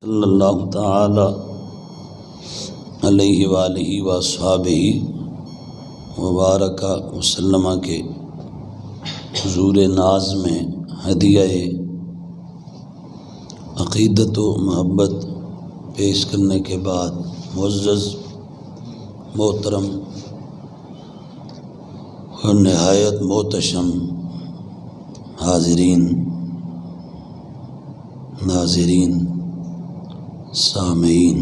صلی اللہ تعالی علیہ وآلہ وصحبہ وبارک وسلم کے حضور ناز میں ہدیہ عقیدت و محبت پیش کرنے کے بعد معزز محترم اور نہایت محتشم حاضرین ناظرین سامعین،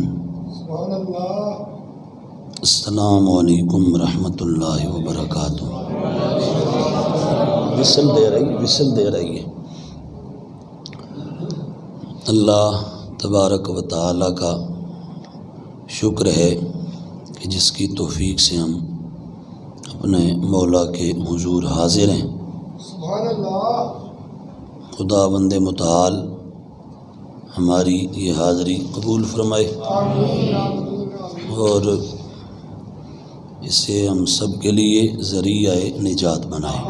السلام علیکم ورحمۃ اللہ وبرکاتہ۔ وصل دے رہی ہے۔ اللہ تبارک و تعالی کا شکر ہے کہ جس کی توفیق سے ہم اپنے مولا کے حضور حاضر ہیں۔ سبحان اللہ۔ خدا بند متعال ہماری یہ حاضری قبول فرمائے اور اسے ہم سب کے لیے ذریعہ نجات بنائے۔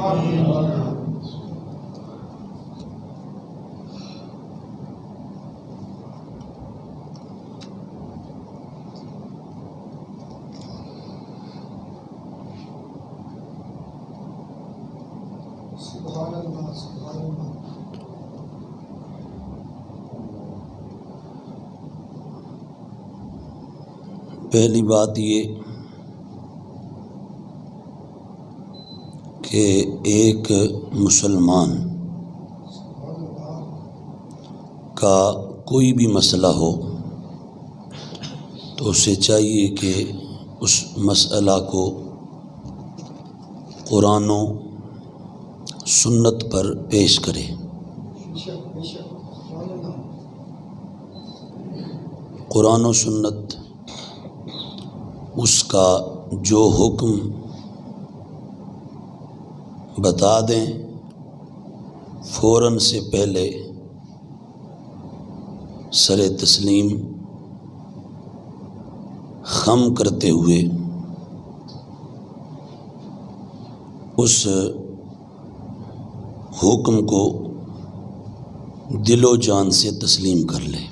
سبحان اللہ، سبحان اللہ۔ پہلی بات یہ کہ ایک مسلمان کا کوئی بھی مسئلہ ہو تو اسے چاہیے کہ اس مسئلہ کو قرآن و سنت پر پیش کرے۔ قرآن و سنت اس کا جو حکم بتا دیں فوراً سے پہلے سر تسلیم خم کرتے ہوئے اس حکم کو دل و جان سے تسلیم کر لے۔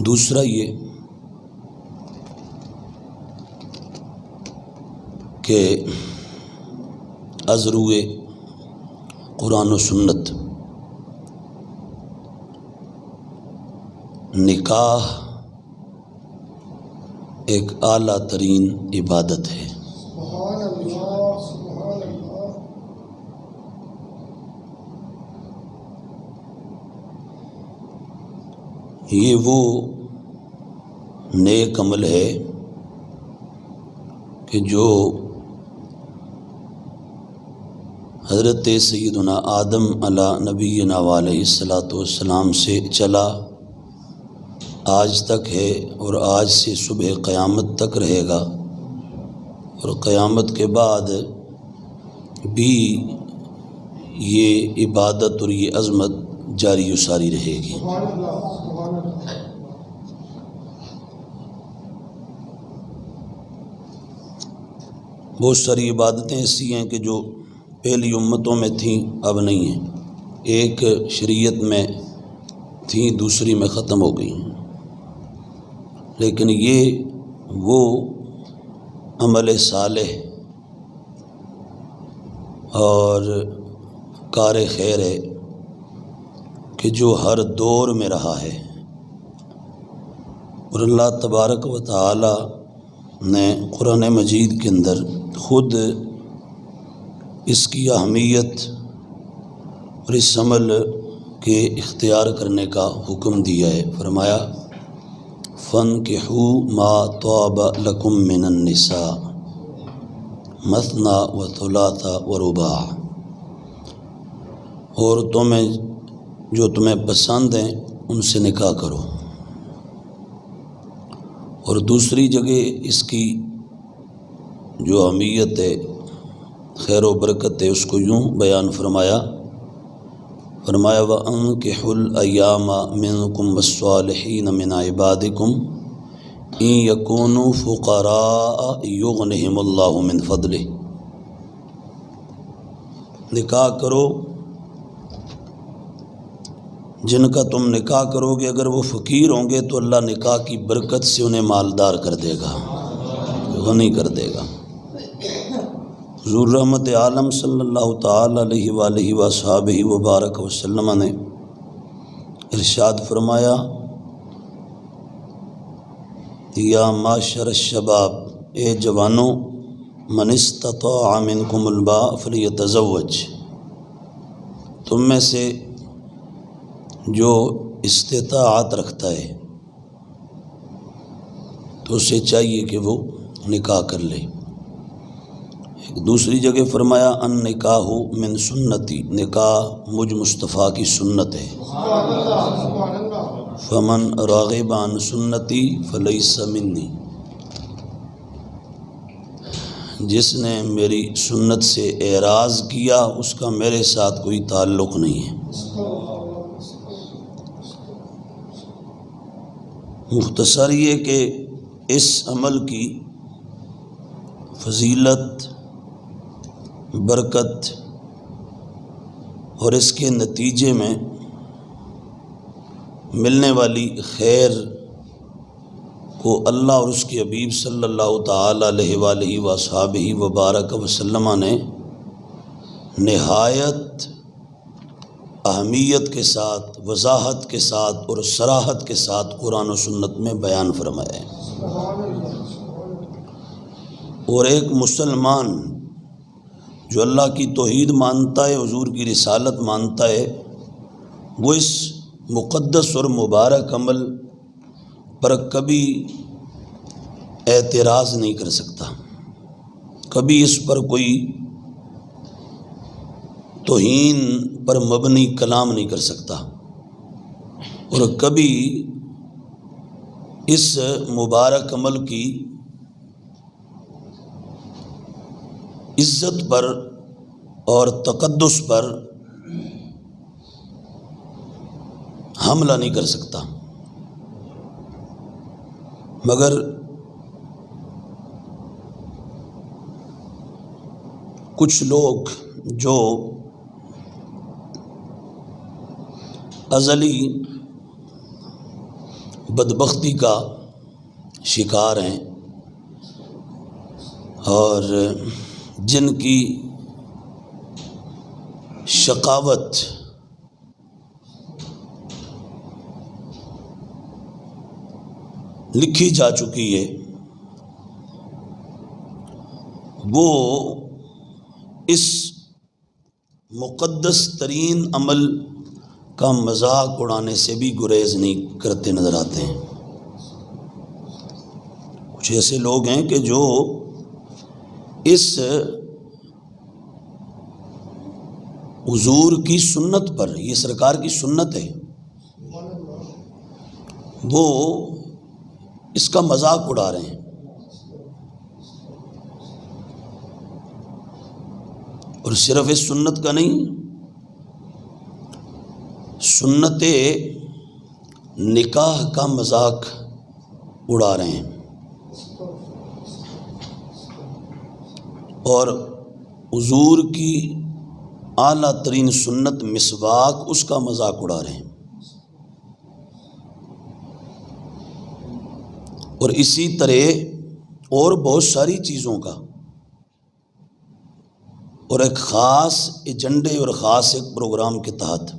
دوسرا یہ کہ از روئے قرآن و سنت نکاح ایک اعلیٰ ترین عبادت ہے۔ سبحان اللہ، سبحان اللہ۔ یہ وہ نیک عمل ہے کہ جو حضرت سیدنا آدم علیہ نبینا علیہ الصلاۃ والسلام سے چلا آج تک ہے اور آج سے صبح قیامت تک رہے گا، اور قیامت کے بعد بھی یہ عبادت اور یہ عظمت جاری و ساری رہے گی۔ سبحان اللہ، سبحان اللہ۔ بہت ساری عبادتیں ایسی ہیں کہ جو پہلی امتوں میں تھیں اب نہیں ہیں، ایک شریعت میں تھیں دوسری میں ختم ہو گئی ہیں، لیکن یہ وہ عمل صالح اور کار خیر ہے کہ جو ہر دور میں رہا ہے، اور اللہ تبارک و تعالی نے قرآن مجید کے اندر خود اس کی اہمیت اور اس عمل کے اختیار کرنے کا حکم دیا ہے۔ فرمایا فَانْكِحُوا مَا طَابَ لَكُم مِّنَ النِّسَاءِ مَثْنَىٰ وَثُلَاثَ وَرُبَاعَ، عورتوں میں جو تمہیں پسند ہیں ان سے نکاح کرو۔ اور دوسری جگہ اس کی جو اہمیت ہے خیر و برکت ہے اس کو یوں بیان فرمایا وَأَنكِحُوا الْأَيَّامَ مِنكُمْ وَالصَّالِحِينَ مِنْ عِبَادِكُمْ ان یکونوا فقراء یغنہم اللہ من فضلہ، نکاح کرو جن کا تم نکاح کرو گے اگر وہ فقیر ہوں گے تو اللہ نکاح کی برکت سے انہیں مالدار کر دے گا، غنی کر دے گا۔ حضور رحمت عالم صلی اللہ تعالی علیہ وآلہ وصحبہ وبارک وسلم نے ارشاد فرمایا، یا معاشر الشباب، اے جوانوں، من استطاع منکم الباء فلیتزوج، تم میں سے جو استطاعت رکھتا ہے تو اسے چاہیے کہ وہ نکاح کر لے۔ ایک دوسری جگہ فرمایا، ان نکاح من سنتی، نکاح مجھ مصطفیٰ کی سنت ہے، سبحان اللہ سبحان اللہ۔ فمن راغب عن سنتی فلیس منی، جس نے میری سنت سے اعراض کیا اس کا میرے ساتھ کوئی تعلق نہیں ہے۔ مختصر یہ کہ اس عمل کی فضیلت، برکت اور اس کے نتیجے میں ملنے والی خیر کو اللہ اور اس کے حبیب صلی اللہ تعالی علیہ وآلہ وصحبہ وبارک وسلم نے نہایت اہمیت کے ساتھ، وضاحت کے ساتھ اور صراحت کے ساتھ قرآن و سنت میں بیان فرمایا ہے۔ سبحان اللہ سبحان اللہ۔ اور ایک مسلمان جو اللہ کی توحید مانتا ہے، حضور کی رسالت مانتا ہے، وہ اس مقدس اور مبارک عمل پر کبھی اعتراض نہیں کر سکتا، کبھی اس پر کوئی توہین پر مبنی کلام نہیں کر سکتا، اور کبھی اس مبارک عمل کی عزت پر اور تقدس پر حملہ نہیں کر سکتا۔ مگر کچھ لوگ جو ازلی بدبختی کا شکار ہیں اور جن کی شقاوت لکھی جا چکی ہے، وہ اس مقدس ترین عمل کا مذاق اڑانے سے بھی گریز نہیں کرتے نظر آتے ہیں۔ کچھ ایسے لوگ ہیں کہ جو اس حضور کی سنت پر، یہ سرکار کی سنت ہے، وہ اس کا مذاق اڑا رہے ہیں، اور صرف اس سنت کا نہیں، سنت نکاح کا مذاق اڑا رہے ہیں، اور حضور کی اعلیٰ ترین سنت مسواک، اس کا مذاق اڑا رہے ہیں۔ اور اسی طرح اور بہت ساری چیزوں کا، اور ایک خاص ایجنڈے اور خاص ایک پروگرام کے تحت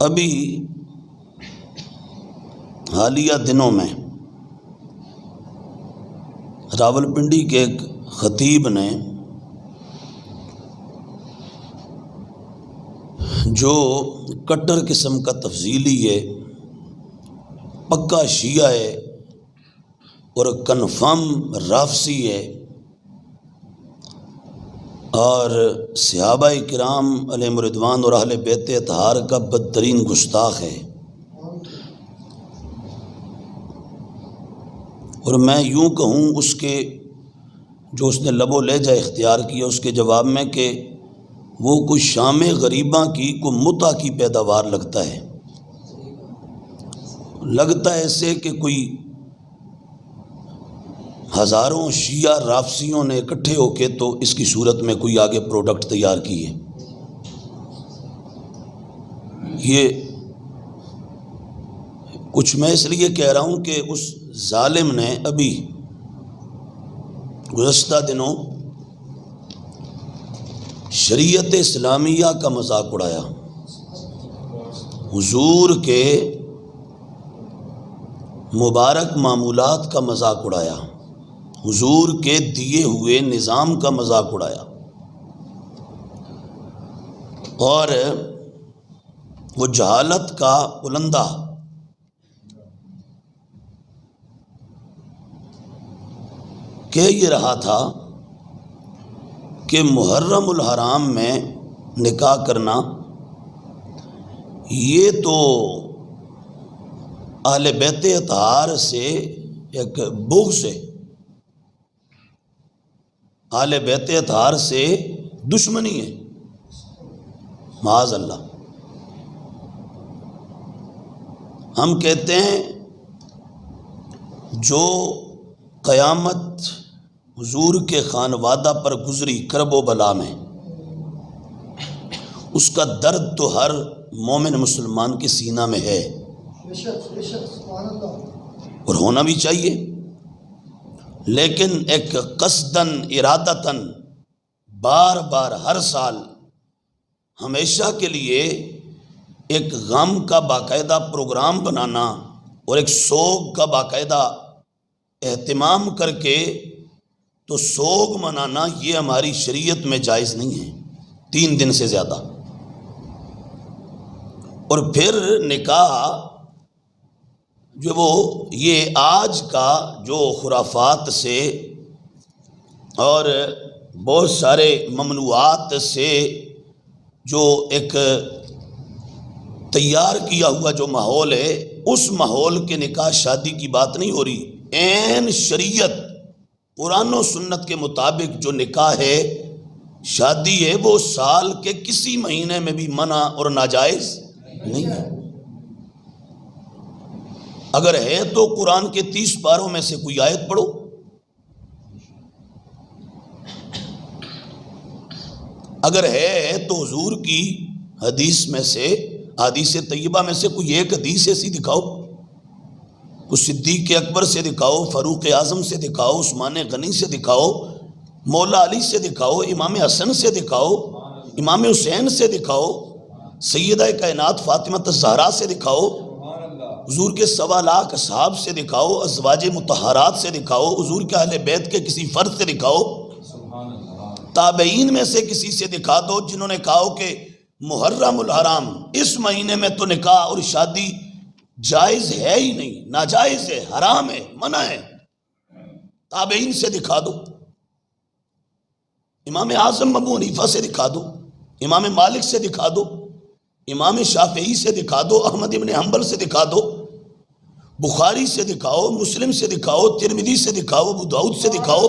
ابھی حالیہ دنوں میں راولپنڈی کے ایک خطیب نے جو کٹر قسم کا تفضیلی ہے، پکا شیعہ ہے اور کنفرم رافضی ہے، اور صحابہ کرام علیہم رضوان اور اہل بیت اطہار کا بدترین گستاخ ہے، اور میں یوں کہوں اس کے جو اس نے لب و لہجہ اختیار کیا اس کے جواب میں کہ وہ کوئی شام غریباں کی کوئی متع کی پیداوار لگتا ہے، لگتا ہے ایسے کہ کوئی ہزاروں شیعہ رافضیوں نے اکٹھے ہو کے تو اس کی صورت میں کوئی آگے پروڈکٹ تیار کی ہے۔ یہ کچھ میں اس لیے کہہ رہا ہوں کہ اس ظالم نے ابھی گزشتہ دنوں شریعت اسلامیہ کا مذاق اڑایا، حضور کے مبارک معمولات کا مذاق اڑایا، حضور کے دیے ہوئے نظام کا مذاق اڑایا، اور وہ جہالت کا پلندہ کہہ یہ رہا تھا کہ محرم الحرام میں نکاح کرنا یہ تو اہل بیت اطہار سے ایک بغض ہے، اہل بیت اطہار سے دشمنی ہے، معاذ اللہ۔ ہم کہتے ہیں جو قیامت حضور کے خانوادہ پر گزری کرب و بلا میں، اس کا درد تو ہر مومن مسلمان کے سینہ میں ہے اور ہونا بھی چاہیے، لیکن ایک قصداً ارادتاً بار بار ہر سال ہمیشہ کے لیے ایک غم کا باقاعدہ پروگرام بنانا اور ایک سوگ کا باقاعدہ اہتمام کر کے تو سوگ منانا یہ ہماری شریعت میں جائز نہیں ہے 3 دن سے زیادہ۔ اور پھر نکاح جو وہ یہ آج کا جو خرافات سے اور بہت سارے ممنوعات سے جو ایک تیار کیا ہوا جو ماحول ہے، اس ماحول کے نکاح شادی کی بات نہیں ہو رہی، عین شریعت قرآن و سنت کے مطابق جو نکاح ہے، شادی ہے، وہ سال کے کسی مہینے میں بھی منع اور ناجائز نہیں ہے۔ اگر ہے تو قرآن کے 30 پاروں میں سے کوئی آیت پڑھو، اگر ہے تو حضور کی حدیث میں سے، حدیث طیبہ میں سے کوئی ایک حدیث ایسی دکھاؤ، کچھ صدیق اکبر سے دکھاؤ، فاروق اعظم سے دکھاؤ، عثمان غنی سے دکھاؤ، مولا علی سے دکھاؤ، امام حسن سے دکھاؤ، امام حسین سے دکھاؤ، سیدہ کائنات فاطمہ الزہرا سے دکھاؤ، حضور کے 1.25 لاکھ اصحاب سے دکھاؤ، ازواج مطہرات سے دکھاؤ، حضور کے اہل بیت کے کسی فرد سے دکھاؤ، تابعین میں سے کسی سے دکھا دو جنہوں نے کہا ہو کہ محرم الحرام اس مہینے میں تو نکاح اور شادی جائز ہے ہی نہیں، ناجائز ہے، حرام ہے، منع ہے، تابعین سے دکھا دو، امام اعظم ابو حنیفہ سے دکھا دو، امام مالک سے دکھا دو، امام شافعی سے دکھا دو، احمد ابن حنبل سے دکھا دو، بخاری سے دکھاؤ، مسلم سے دکھاؤ، ترمذی سے دکھاؤ، ابو داؤد سے دکھاؤ،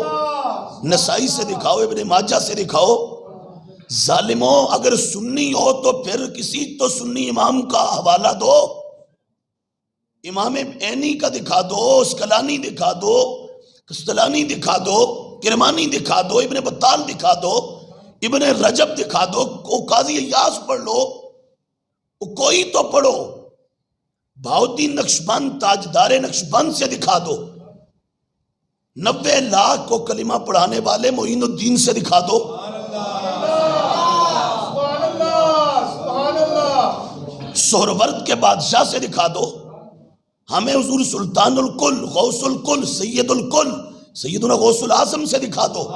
نسائی سے دکھاؤ، ابن ماجہ سے دکھاؤ۔ ظالموں، اگر سنی ہو تو پھر کسی تو سنی امام کا حوالہ دو، امام عینی کا دکھا دو، اسقلانی دکھا دو، کستلانی دکھا دو، کرمانی دکھا دو، ابن بطال دکھا دو، ابن رجب دکھا دو، قاضی ایاز پڑھ لو، کوئی تو پڑھو، بہاؤالدین نقشبند تاجدار نقشبند سے دکھا دو، 90 لاکھ کو کلمہ پڑھانے والے معین الدین سے دکھا دو، سہرورد کے بادشاہ سے دکھا دو، ہمیں حضور سلطان الکل، غوث الکل، سید الکل، سیدنا غوث العظم سے دکھا دو،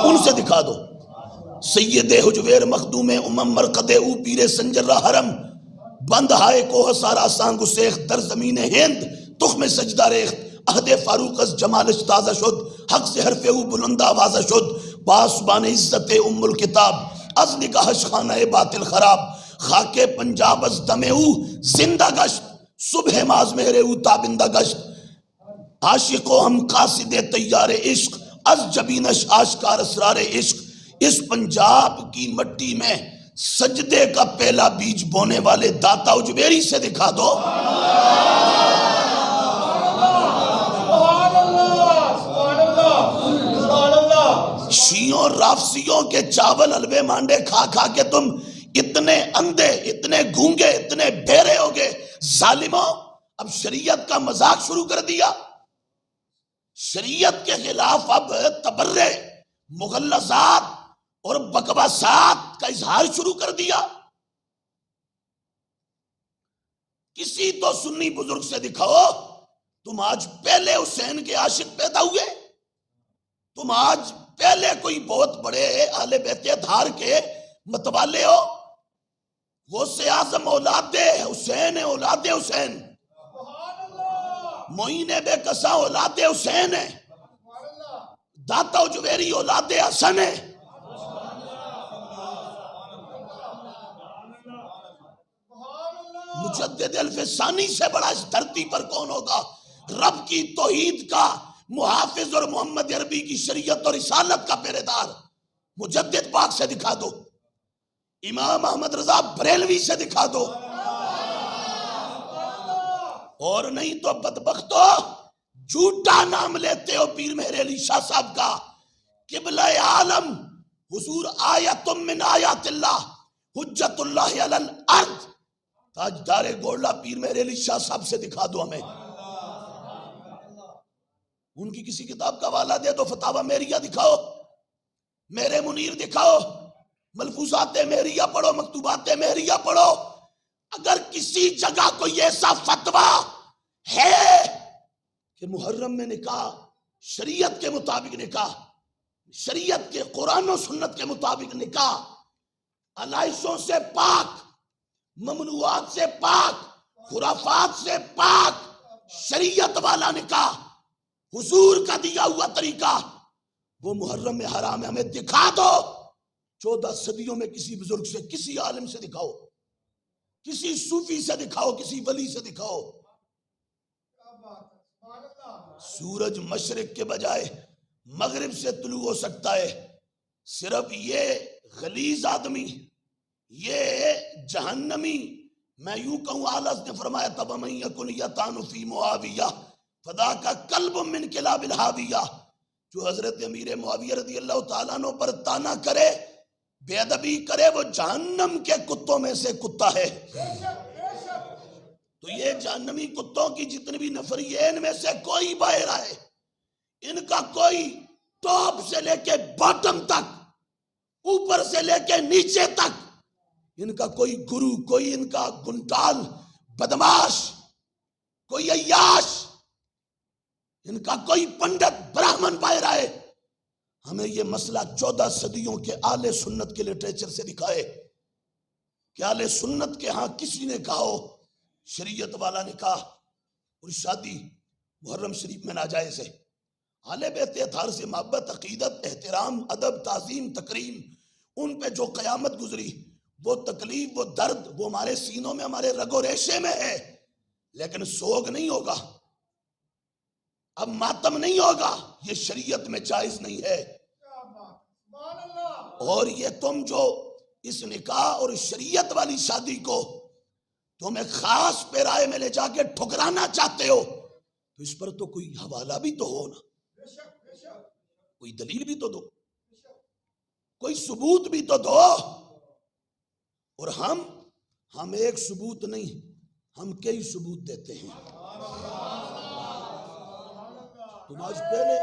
ان سے دکھا دو، سید حجویر مخدوم امم مرقد او پیر سنجر حرم بند ہائے کوہ سارا سانگ سیخ در زمین ہند تخم سجدہ ریخت عہد فاروق از جمالش تازہ شد حق سے حرف او بلند آوازہ شد پاسبان عزت ام الکتاب از نگاہش خانہ باطل خراب خاک پنجاب از دم او زندہ گشت صبح ماز مہر او تابندہ گشت عاشق و ہم قاصد تیار عشق از جبینش آشکار اسرار عشق۔ اس پنجاب کی مٹی میں سجدے کا پہلا بیج بونے والے داتا اجمیری سے دکھا دو. شیعوں رافضیوں کے چاول حلوے مانڈے کھا کھا کے تم اتنے اندھے، اتنے گونگے، اتنے بہرے ہو گئے ظالموں. اب شریعت کا مذاق شروع کر دیا. شریعت کے خلاف اب تبرع، مغلظات اور بکواسات کا اظہار شروع کر دیا. کسی تو سنی بزرگ سے دکھاؤ تم آج پہلے حسین کے عاشق پیدا ہوئے، تم آج پہلے کوئی بہت بڑے اہل بیت اطہار کے متوالے ہو. غوث اعظم اولاد حسین ہے، اولاد حسین. معین بے کساں اولاد حسین ہے. داتا اجویری اولاد حسن ہے. مجدد الف ثانی سے بڑا اس دھرتی پر کون ہوگا؟ رب کی توحید کا محافظ اور محمد عربی کی شریعت اور رسالت کا پہرے دار مجدد پاک سے دکھا دو. امام احمد رضا بریلوی سے دکھا دو. اور نہیں تو بدبختو جھوٹا نام لیتے ہو پیر مہر علی شاہ صاحب کا. قبلہ عالم حضور آیت من آیات اللہ حجت اللہ علی الارض. تاجدار گولڈا پیر مہر علی شاہ صاحب سے دکھا دو ہمیں. ان کی کسی کتاب کا حوالہ دے دو. فتاوی میریہ دکھاؤ، میرے منیر دکھاؤ، ملفوظات مہریہ پڑھو، مکتوبات مہریہ پڑھو. اگر کسی جگہ کوئی ایسا فتویٰ ہے کہ محرم میں نکاح شریعت کے مطابق نکاح، شریعت کے قرآن و سنت کے مطابق نکاح، علائشوں سے پاک، ممنوعات سے پاک، خرافات سے پاک، شریعت والا نکاح، حضور کا دیا ہوا طریقہ، وہ محرم میں حرام ہے. ہمیں دکھا دو. 14 صدیوں میں کسی بزرگ سے، کسی عالم سے دکھاؤ، کسی صوفی سے دکھاؤ، کسی ولی سے دکھاؤ. سورج مشرق کے بجائے مغرب سے طلوع ہو سکتا ہے. صرف یہ غلیظ آدمی، یہ جہنمی، میں یوں کہوں آلس نے فرمایا تب من یکن یطعن فی معاویہ فذاک کلب من کلاب الحاویہ. جو حضرت امیر معاویہ رضی اللہ تعالیٰ عنہ پر تانا کرے، بے ادبی کرے، وہ جہنم کے کتوں میں سے کتا ہے. تو یہ جہنمی کتوں کی جتنی بھی نفری ہے، ان میں سے کوئی باہر آئے، ان کا کوئی ٹاپ سے لے کے باٹم تک، اوپر سے لے کے نیچے تک، ان کا کوئی گرو، کوئی ان کا گنٹال بدماش، کوئی عیاش، ان کا کوئی پنڈت براہمن باہر آئے، ہمیں یہ مسئلہ 14 صدیوں کے اہل سنت کے لٹریچر سے دکھائے کہ اہل سنت کے ہاں کسی نے کہا ہو شریعت والا نکاح اور شادی محرم شریف میں ناجائز ہے. اہل بیت اطہار سے محبت، عقیدت، احترام، ادب، تعظیم، تکریم، ان پہ جو قیامت گزری، وہ تکلیف، وہ درد، وہ ہمارے سینوں میں، ہمارے رگ و ریشے میں ہے. لیکن سوگ نہیں ہوگا، اب ماتم نہیں ہوگا، یہ شریعت میں جائز نہیں ہے. اور یہ تم جو اس نکاح اور شریعت والی شادی کو تم ایک خاص پیرائے میں لے جا کے ٹھکرانا چاہتے ہو، تو اس پر تو کوئی حوالہ بھی تو ہو نا، کوئی دلیل بھی تو دو، کوئی ثبوت بھی تو دو. اور ہم ایک ثبوت نہیں، ہم کئی ثبوت دیتے ہیں. تم آج پہلے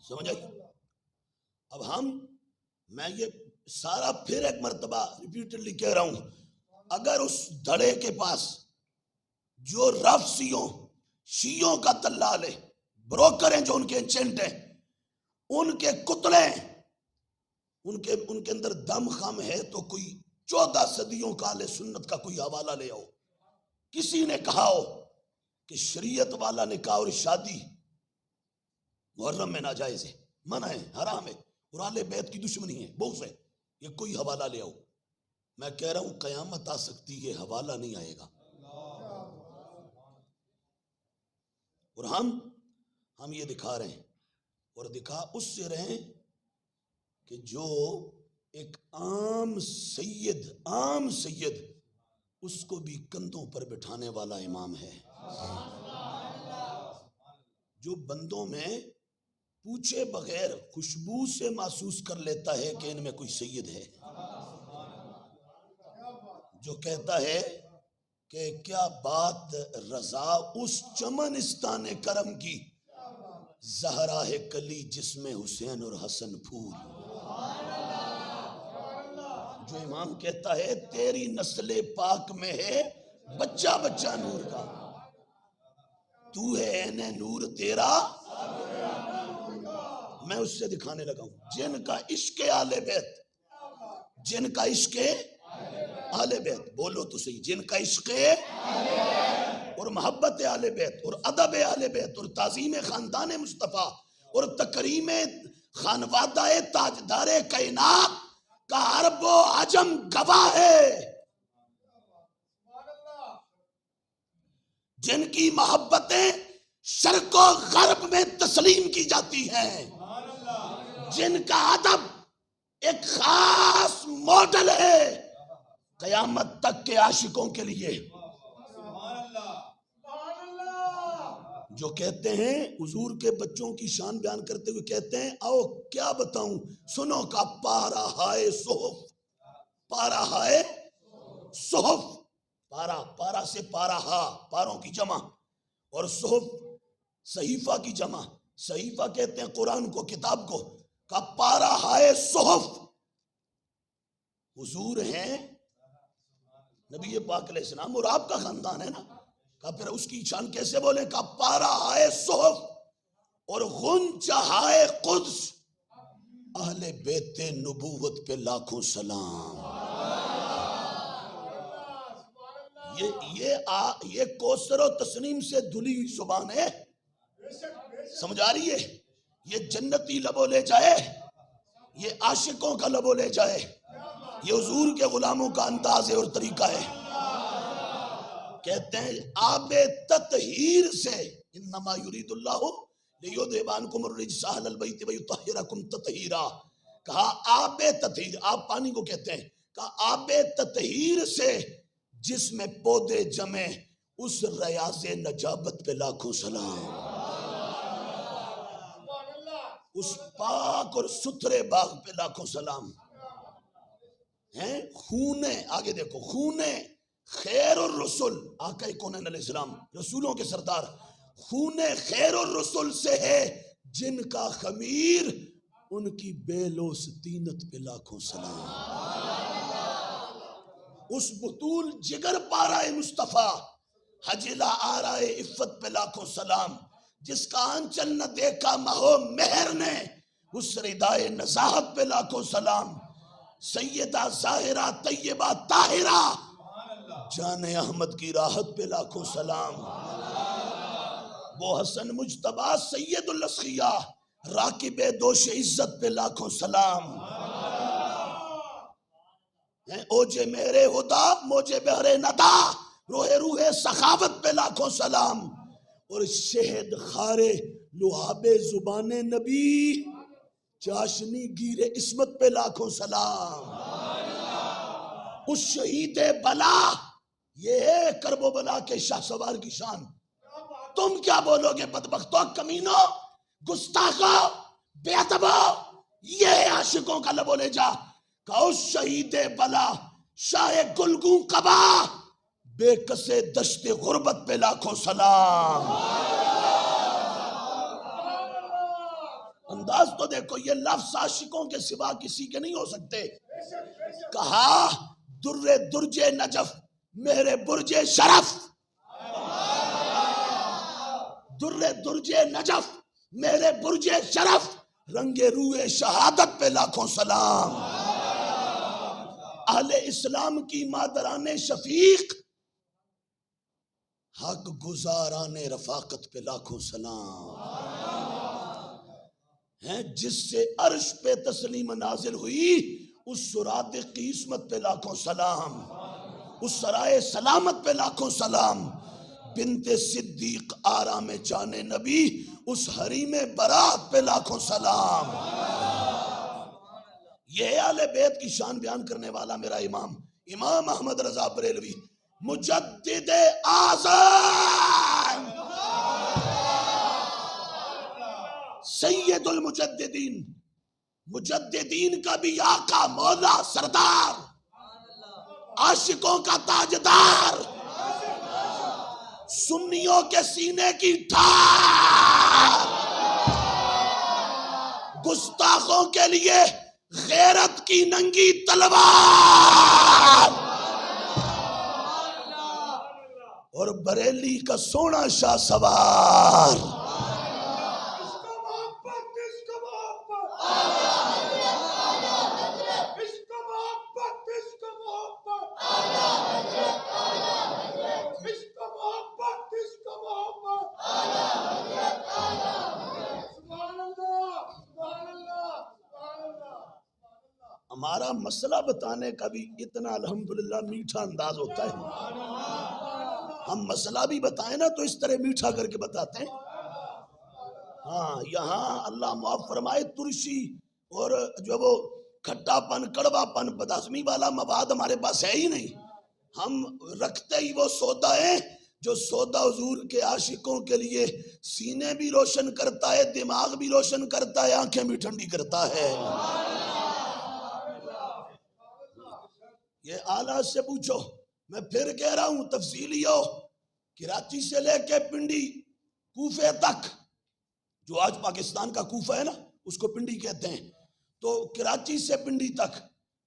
سمجھ آئی. اب میں یہ سارا پھر ایک مرتبہ ریپیٹڈلی کہہ رہا ہوں، اگر اس دھڑے کے پاس جو رافضیوں، شیعوں کا دلال ہے، بروکر ہیں، جو ان کے ایجنٹ ہیں، ان کے کتلے ہیں، ان کے اندر دم خم ہے، تو کوئی 14 صدیوں کا اہل سنت کا کوئی حوالہ لے آؤ. کسی نے کہا ہو کہ شریعت والا نکاح اور شادی محرم میں ناجائز ہے، منع ہے، حرام ہے، اور اہل بیت کی دشمنی ہے، بغض ہے، یہ کوئی حوالہ لے آؤ۔ میں کہہ رہا ہوں قیامت آ سکتی ہے، حوالہ نہیں آئے گا۔ اور ہم یہ دکھا رہے ہیں، اور دکھا اس سے رہے ہیں کہ جو ایک عام سید اس کو بھی کندھوں پر بٹھانے والا امام ہے، جو بندوں میں پوچھے بغیر خوشبو سے محسوس کر لیتا ہے کہ ان میں کوئی سید ہے، جو کہتا ہے کہ کیا بات رضا اس چمنستان کرم کی، زہرا ہے کلی جس میں حسین اور حسن پھول۔ جو امام کہتا ہے تیری نسل پاک میں ہے بچہ بچہ نور کا، تو ہے عین نور تیرا، میں اس سے دکھانے لگا ہوں جن کا عشق اہل بیت، جن کا عشق اہل بیت، بولو تو صحیح، جن کا عشق اور محبت اہل بیت اور ادب اہل بیت اور تعظیم خاندان مصطفیٰ اور تکریم خانوادہ تاجدار کائنات کا عرب و عجم گواہ ہے، جن کی محبتیں شرق و غرب میں تسلیم کی جاتی ہیں، جن کا ادب ایک خاص ماڈل ہے قیامت تک کے عاشقوں کے لیے، جو کہتے ہیں حضور کے بچوں کی شان بیان کرتے ہوئے کہتے ہیں آؤ کیا بتاؤں، سنو کا پارا ہائے صحف، پارا ہائے صحف، پارا سے پارا ہا، پاروں کی جمع، اور صحف صحیفہ کی جمع، صحیفہ کہتے ہیں قرآن کو، کتاب کو، کا پارا ہائے صحف، حضور ہیں نبی پاک علیہ السلام اور آپ کا خاندان ہے نا، کہا پھر اس کی شان کیسے بولیں، کہا پارا ہائے صحف اور غنچہ ہائے قدس، اہل بیت نبوت پہ لاکھوں سلام۔ یہ کوثر و تسنیم سے دھلی ہوئی زبان ہے، سمجھ آ رہی ہے، یہ جنتی لبو لے جائے، یہ عاشقوں کا لبو لے جائے، یہ حضور کے غلاموں کا انداز ہے اور طریقہ ہے۔ کہتے ہیں آب تطہیر سے، انما یرید اللہ لیذھب عنکم الرجس اہل البیت ویطہرکم تطہیرا، کہا آب تطہیر، آب پانی کو کہتے ہیں، کہا آب تطہیر سے جس میں پودے جمے، اس ریاض نجابت پہ لاکھوں سلام، اس پاک اور ستھرے باغ پہ لاکھوں سلام ہیں۔ خون، آگے دیکھو، خون خیر الرسل، آقا کونین علیہ السلام رسولوں کے سردار، خون خیر الرسل سے ہے جن کا خمیر، ان کی بے لوث طینت پہ لاکھوں سلام، اس بطول جگر پارائے مصطفیٰ حجلہ آرائے عفت پہ لاکھوں سلام، جس کا آنچل نہ دیکھا مہو مہر نے، اس ردائے نزاہت پہ لاکھوں سلام، سیدہ ظاہرہ طیبہ طاہرہ جان احمد کی راحت پہ لاکھوں سلام، وہ حسن مجتبیٰ سید الاسقیاء راکب دوش عزت پہ لاکھوں سلام، اوجے میرے خدا موجے بہرے ندا روح سخاوت پہ لاکھوں سلام، اور شہد خارے لعاب زبان نبی چاشنی گیر عصمت پہ لاکھوں سلام، اس شہید بلا، یہ ہے کرب و بلا کے شاہ سوار کی شان، تم کیا بولو گے بدبختو، کمینو، گستاخو، بے ادبو، یہ ہے عاشقوں کا لب و لہجہ، کہ اس شہید بلا شاہ گلگوں قبا بے کسے دشت غربت پہ لاکھوں سلام۔ انداز تو دیکھو، یہ لفظ عاشقوں کے سوا کسی کے نہیں ہو سکتے، کہا در درج نجف میرے برج شرف، در درج نجف میرے برج شرف، رنگ روح شہادت پہ لاکھوں سلام، اہل اسلام کی مادران شفیق حق گزاران رفاقت پہ لاکھوں سلام، ہیں جس سے عرش پہ تسلیم نازل ہوئی، اس سرات قسمت پہ لاکھوں سلام، اس سرائے سلامت پہ لاکھوں سلام، بنت صدیق آرام جان نبی، اس حریم برات پہ لاکھوں سلام۔ یہ ہے اہل بیت کی شان بیان کرنے والا میرا امام، امام احمد رضا بریلوی، مجدد اعظم، سید المجددین، مجددین کا بھی آقا، مولا، سردار، عاشقوں کا تاجدار، سنیوں کے سینے کی ٹھار، گستاخوں کے لیے غیرت کی ننگی تلوار، اور بریلی کا سونا شاہ سوار۔ ہمارا مسئلہ بتانے کا بھی اتنا الحمدللہ میٹھا انداز ہوتا ہے، ہم مسئلہ بھی بتائیں نا تو اس طرح میٹھا کر کے بتاتے ہیں۔ ہاں یہاں اللہ معاف فرمائے ترشی اور جو وہ کھٹا پن، کڑوا پن، بدہضمی والا مواد ہمارے پاس ہے ہی نہیں، ہم رکھتے ہی وہ سودا ہے جو سودا حضور کے عاشقوں کے لیے سینے بھی روشن کرتا ہے، دماغ بھی روشن کرتا ہے، آنکھیں بھی ٹھنڈی کرتا ہے۔ یہ آلہ سے پوچھو، میں پھر کہہ رہا ہوں تفصیلی ہو، کراچی سے لے کے پنڈی کوفے تک، جو آج پاکستان کا کوفہ ہے نا اس کو پنڈی کہتے ہیں، تو کراچی سے پنڈی تک،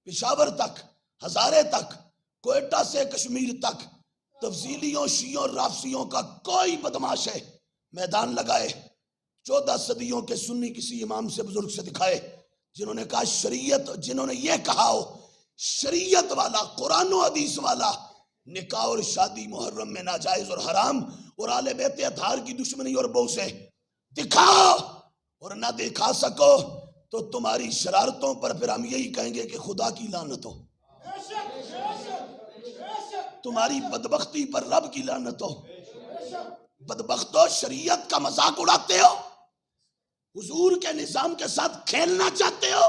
پشاور تک، ہزارے تک، کوئٹہ سے کشمیر تک، تفصیلیوں، شیعوں، رافضیوں کا کوئی بدماش ہے میدان لگائے، 14 صدیوں کے سنی کسی امام سے بزرگ سے دکھائے جنہوں نے کہا شریعت، جنہوں نے یہ کہا ہو شریعت والا، قرآن و حدیث والا نکاح اور شادی محرم میں ناجائز اور حرام، اور آل بیت اطہار کی دشمنی اور بغض ہے، دکھاؤ، اور نہ دکھا سکو تو تمہاری شرارتوں پر پھر ہم یہی کہیں گے کہ خدا کی لعنت ہو، تمہاری بدبختی پر رب کی لعنت ہو، بدبختو شریعت کا مذاق اڑاتے ہو، حضور کے نظام کے ساتھ کھیلنا چاہتے ہو،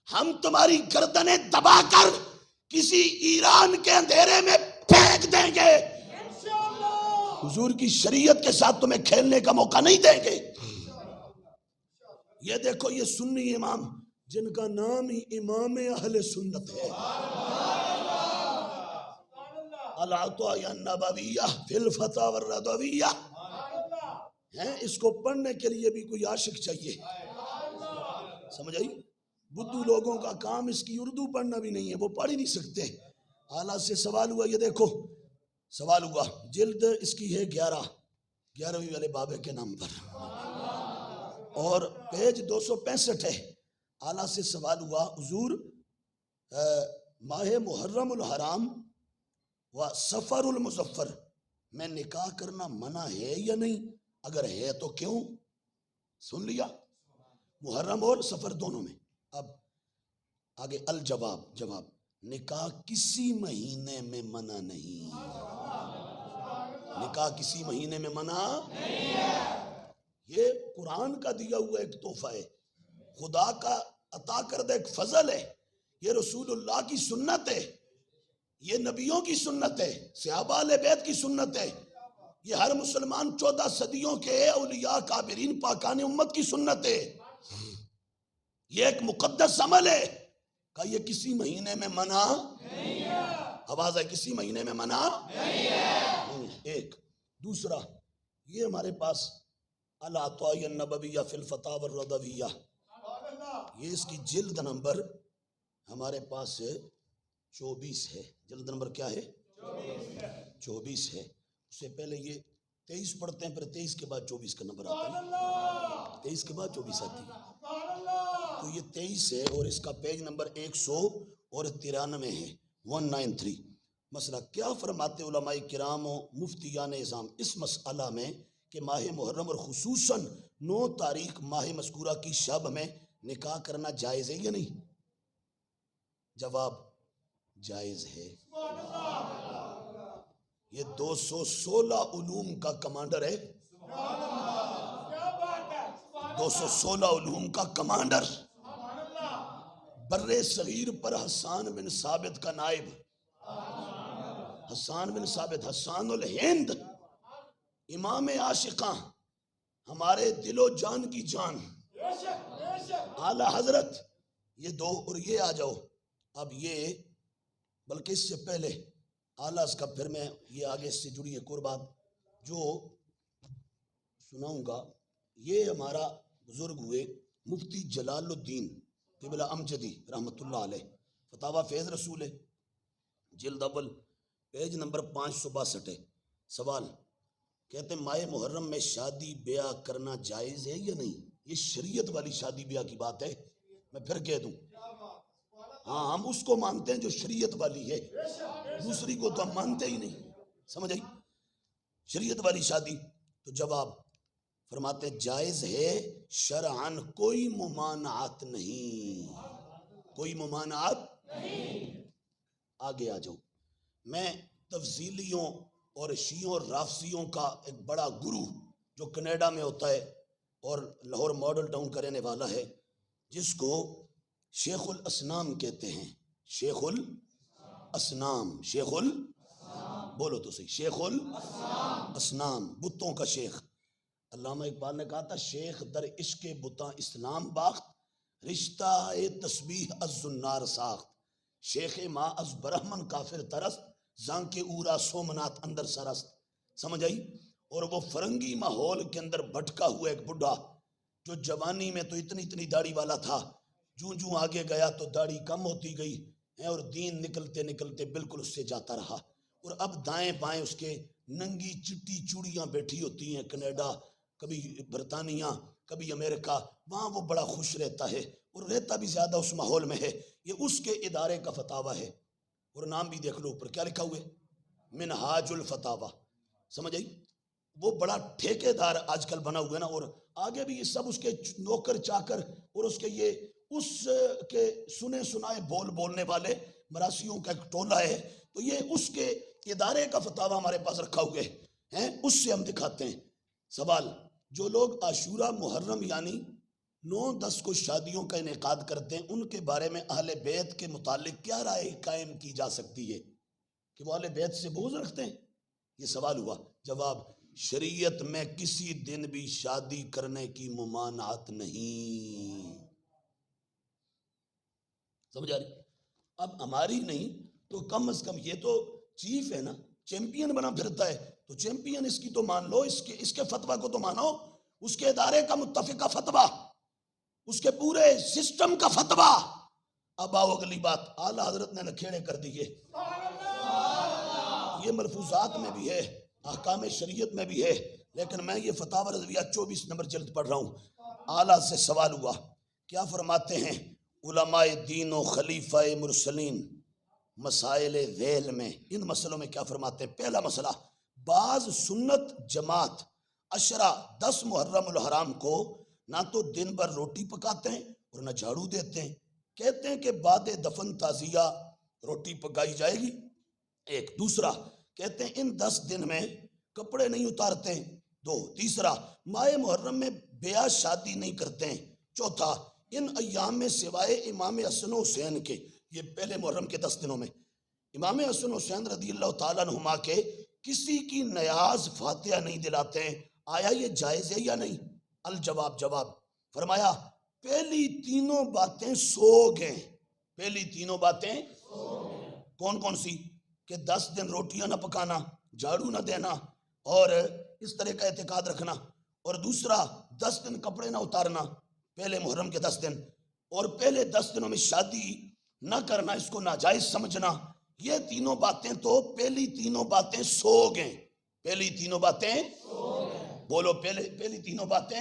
ہم تمہاری گردنیں دبا کر کسی ایران کے اندھیرے میں پھینک دیں گے، حضور کی شریعت کے ساتھ تمہیں کھیلنے کا موقع نہیں دیں گے۔ یہ دیکھو یہ سنی امام جن کا نام ہی امام اہل سنت ہے، العطاء النبویہ فی الفتاوی الرضویہ، اس کو پڑھنے کے لیے بھی کوئی عاشق چاہیے، سمجھ آئی؟ بدھو لوگوں کا کام اس کی اردو پڑھنا بھی نہیں ہے، وہ پڑھ ہی نہیں سکتے۔ اعلیٰ سے سوال ہوا، یہ دیکھو سوال ہوا، جلد اس کی ہے 11ویں والے بابے کے نام پر، اور پیج 265 ہے۔ اعلیٰ سے سوال ہوا، حضور ماہ محرم الحرام و سفر المظفر میں نکاح کرنا منع ہے یا نہیں؟ اگر ہے تو کیوں؟ سن لیا، محرم اور سفر دونوں میں۔ اب آگے الجواب، جواب، نکاح کسی مہینے میں منع نہیں، نکاح کسی مہینے میں منع نہیں ہے، یہ قرآن کا دیا ہوا ایک تحفہ ہے، خدا کا عطا کردہ ایک فضل ہے، یہ رسول اللہ کی سنت ہے، یہ نبیوں کی سنت ہے، صحابہ اہل بیت کی سنت ہے، یہ ہر مسلمان 14 صدیوں کے اولیاء کابرین پاکان امت کی سنت ہے، یہ ایک مقدس عمل ہے، کہ یہ کسی مہینے میں منع نہیں ہے، آواز ہے کسی مہینے میں منع نہیں ہے، ایک۔ دوسرا، یہ ہمارے پاس العطاء النبویہ فی الفتاوی الرضویہ، یہ اس کی جلد نمبر ہمارے پاس 24 ہے، جلد نمبر کیا ہے؟ 24 ہے، اس سے پہلے یہ 23 پڑھتے ہیں، پھر 23 کے بعد 24 کا نمبر آتا ہے، 23 کے بعد 24 آتی ہے، تو یہ 23 ہے، اور اس کا پیج نمبر 193 ہے، 193۔ مسئلہ کیا فرماتے علماء کرام و مفتیان اعظام اس مسئلہ میں کہ ماہ محرم اور خصوصاً 9 تاریخ ماہ مذکورہ کی شب میں نکاح کرنا جائز ہے یا نہیں؟ جواب جائز ہے۔ یہ 216 علوم کا کمانڈر ہے، 216 علوم کا کمانڈر، بر صغیر پر حسان بن ثابت کا نائب، حسان بن ثابت، حسان الہند، امام عاشقاں، ہمارے دل و جان کی جان، اعلی حضرت۔ یہ دو اور یہ آ جاؤ اب، یہ بلکہ اس سے پہلے اعلیٰ کا، پھر میں یہ آگے اس سے جڑی ایک اور بات جو سناؤں گا۔ یہ ہمارا بزرگ ہوئے مفتی جلال الدین قبلہ امجدی رحمۃ اللہ علیہ، فتاویٰ فیض رسول ہے، جلد اول پیج نمبر 562 ہے۔ سوال کہتے ہیں ماہ محرم میں شادی بیاہ کرنا جائز ہے یا نہیں؟ یہ شریعت والی شادی بیاہ کی بات ہے، میں پھر کہہ دوں، ہاں ہم اس کو مانتے ہیں جو شریعت والی ہے، دوسری کو تو ہم مانتے ہی نہیں، سمجھ آئی؟ شریعت والی شادی، تو جواب فرماتے ہیں جائز ہے شرعاً، کوئی ممانعت نہیں، کوئی ممانعت نہیں۔ آگے آ جاؤ، میں تفضیلیوں اور شیعوں اور رافضیوں کا ایک بڑا گرو جو کینیڈا میں ہوتا ہے اور لاہور ماڈل ٹاؤن کا رہنے والا ہے، جس کو شیخ الاسنام کہتے ہیں، شیخ الاسنام، شیخ بولو تو صحیح، شیخ الاسنام، بتوں کا شیخ۔ علامہ اقبال نے کہا تھا شیخ در عشق بتاں اسلام باخت، رشتہ تسبیح از زنار ساخت، شیخ ماں از برہمن کافر ترست، زان کے اورا سومنات اندر سرست۔ سمجھ آئی؟ اور وہ فرنگی ماحول کے اندر بھٹکا ہوا ایک بڈھا جو جوانی میں تو اتنی داڑھی والا تھا، جوں آگے گیا تو داڑھی کم ہوتی گئی اور دین نکلتے نکلتے بالکل اس سے جاتا رہا، اور اب دائیں بائیں اس کے ننگی چٹی چوڑیاں بیٹھی ہوتی ہیں، کینیڈا، کبھی برطانیہ، کبھی امریکہ، وہاں وہ بڑا خوش رہتا ہے اور رہتا بھی زیادہ اس ماحول میں ہے۔ یہ اس کے ادارے کا فتاویٰ ہے، اور نام بھی دیکھ لو اوپر کیا لکھا ہوئے، منہاج الفتاویٰ۔ سمجھ آئی؟ وہ بڑا ٹھیکے دار آج کل بنا ہوا ہے نا، اور آگے بھی یہ سب اس کے نوکر چاکر اور اس کے یہ اس کے سنے سنائے بولنے والے مراسیوں کا ایک ٹولہ ہے، تو یہ اس کے ادارے کا فتاویٰ ہمارے پاس رکھا ہوئے ہیں، اس سے ہم دکھاتے ہیں۔ سوال، جو لوگ عاشورہ محرم یعنی 9-10 کو شادیوں کا انعقاد کرتے ہیں، ان کے بارے میں اہل بیت کے متعلق کیا رائے قائم کی جا سکتی ہے؟ کہ وہ اہل بیت سے بغض رکھتے ہیں؟ یہ سوال ہوا۔ جواب، شریعت میں کسی دن بھی شادی کرنے کی ممانعت نہیں۔ سمجھ آ رہی؟ اب ہماری نہیں تو کم از کم یہ تو چیف ہے نا، چیمپئن بنا پھرتا ہے، تو چیمپئن اس کی تو مان لو، اس کے فتویٰ کو تو مانو، اس کے ادارے کا متفقہ فتویٰ، اس کے پورے سسٹم کا فتویٰ۔ اب آؤ اگلی بات، اعلیٰ حضرت نے نکھیڑے کر دیے، یہ ملفوظات میں بھی ہے، احکام شریعت میں بھی ہے، لیکن میں یہ فتاوی رضویہ 24 نمبر جلد پڑھ رہا ہوں۔ اعلیٰ سے سوال ہوا، کیا فرماتے ہیں علماء دین و خلیفہ مرسلین مسائل ذیل میں، ان مسئلوں میں کیا فرماتے ہیں؟ پہلا مسئلہ، بعض سنت جماعت عشرہ 10 محرم الحرام کو نہ تو دن بھر روٹی پکاتے ہیں اور نہ جھاڑو دیتے ہیں، کہتے ہیں کہ بعد دفن تعزیہ روٹی پکائی جائے گی، ایک۔ دوسرا، کہتے ہیں ان 10 دن میں کپڑے نہیں اتارتے ہیں، 2۔ تیسرا، ماہ محرم میں بیاہ شادی نہیں کرتے ہیں، چوتھا، ان ایام میں سوائے امام حسن و حسین کے، یہ پہلے محرم کے 10 دنوں میں امام حسن و حسین رضی اللہ تعالیٰ عنہما کے کسی کی نیاز فاتحہ نہیں دلاتے ہیں، آیا یہ جائز ہے یا نہیں؟ الجواب، جواب فرمایا پہلی تینوں باتیں سوگ ہیں، پہلی تینوں باتیں کون کون سی؟ کہ 10 دن روٹیاں نہ پکانا، جھاڑو نہ دینا اور اس طرح کا اعتقاد رکھنا، اور دوسرا 10 دن کپڑے نہ اتارنا، پہلے محرم کے 10 دن، اور پہلے 10 دنوں میں شادی نہ کرنا، اس کو ناجائز سمجھنا، یہ تینوں باتیں تو پہلی تینوں باتیں سوگ ہیں، پہلی تینوں باتیں بولو، پہلی تینوں باتیں۔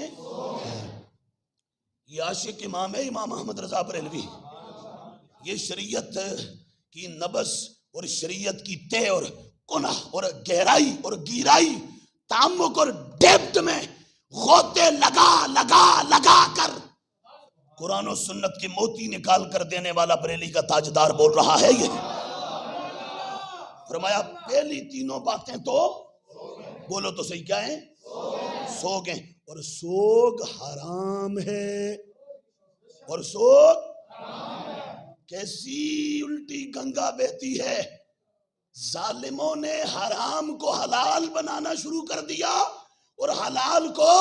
یہ عاشق امام ہے، امام احمد رضا بریلوی، یہ شریعت کی نبض اور شریعت کی طے اور کنہ اور گہرائی اور گیرائی، تعمق اور ڈیپتھ میں غوطے لگا لگا لگا کر قرآن و سنت کی موتی نکال کر دینے والا بریلی کا تاجدار بول رہا ہے یہ. فرمایا پہلی تینوں باتیں تو بولو تو صحیح کیا ہیں؟ سوگ ہیں. اور سوگ حرام ہے. اور سوگ کیسی الٹی گنگا بہتی ہے. ظالموں نے حرام کو حلال بنانا شروع کر دیا اور حلال کو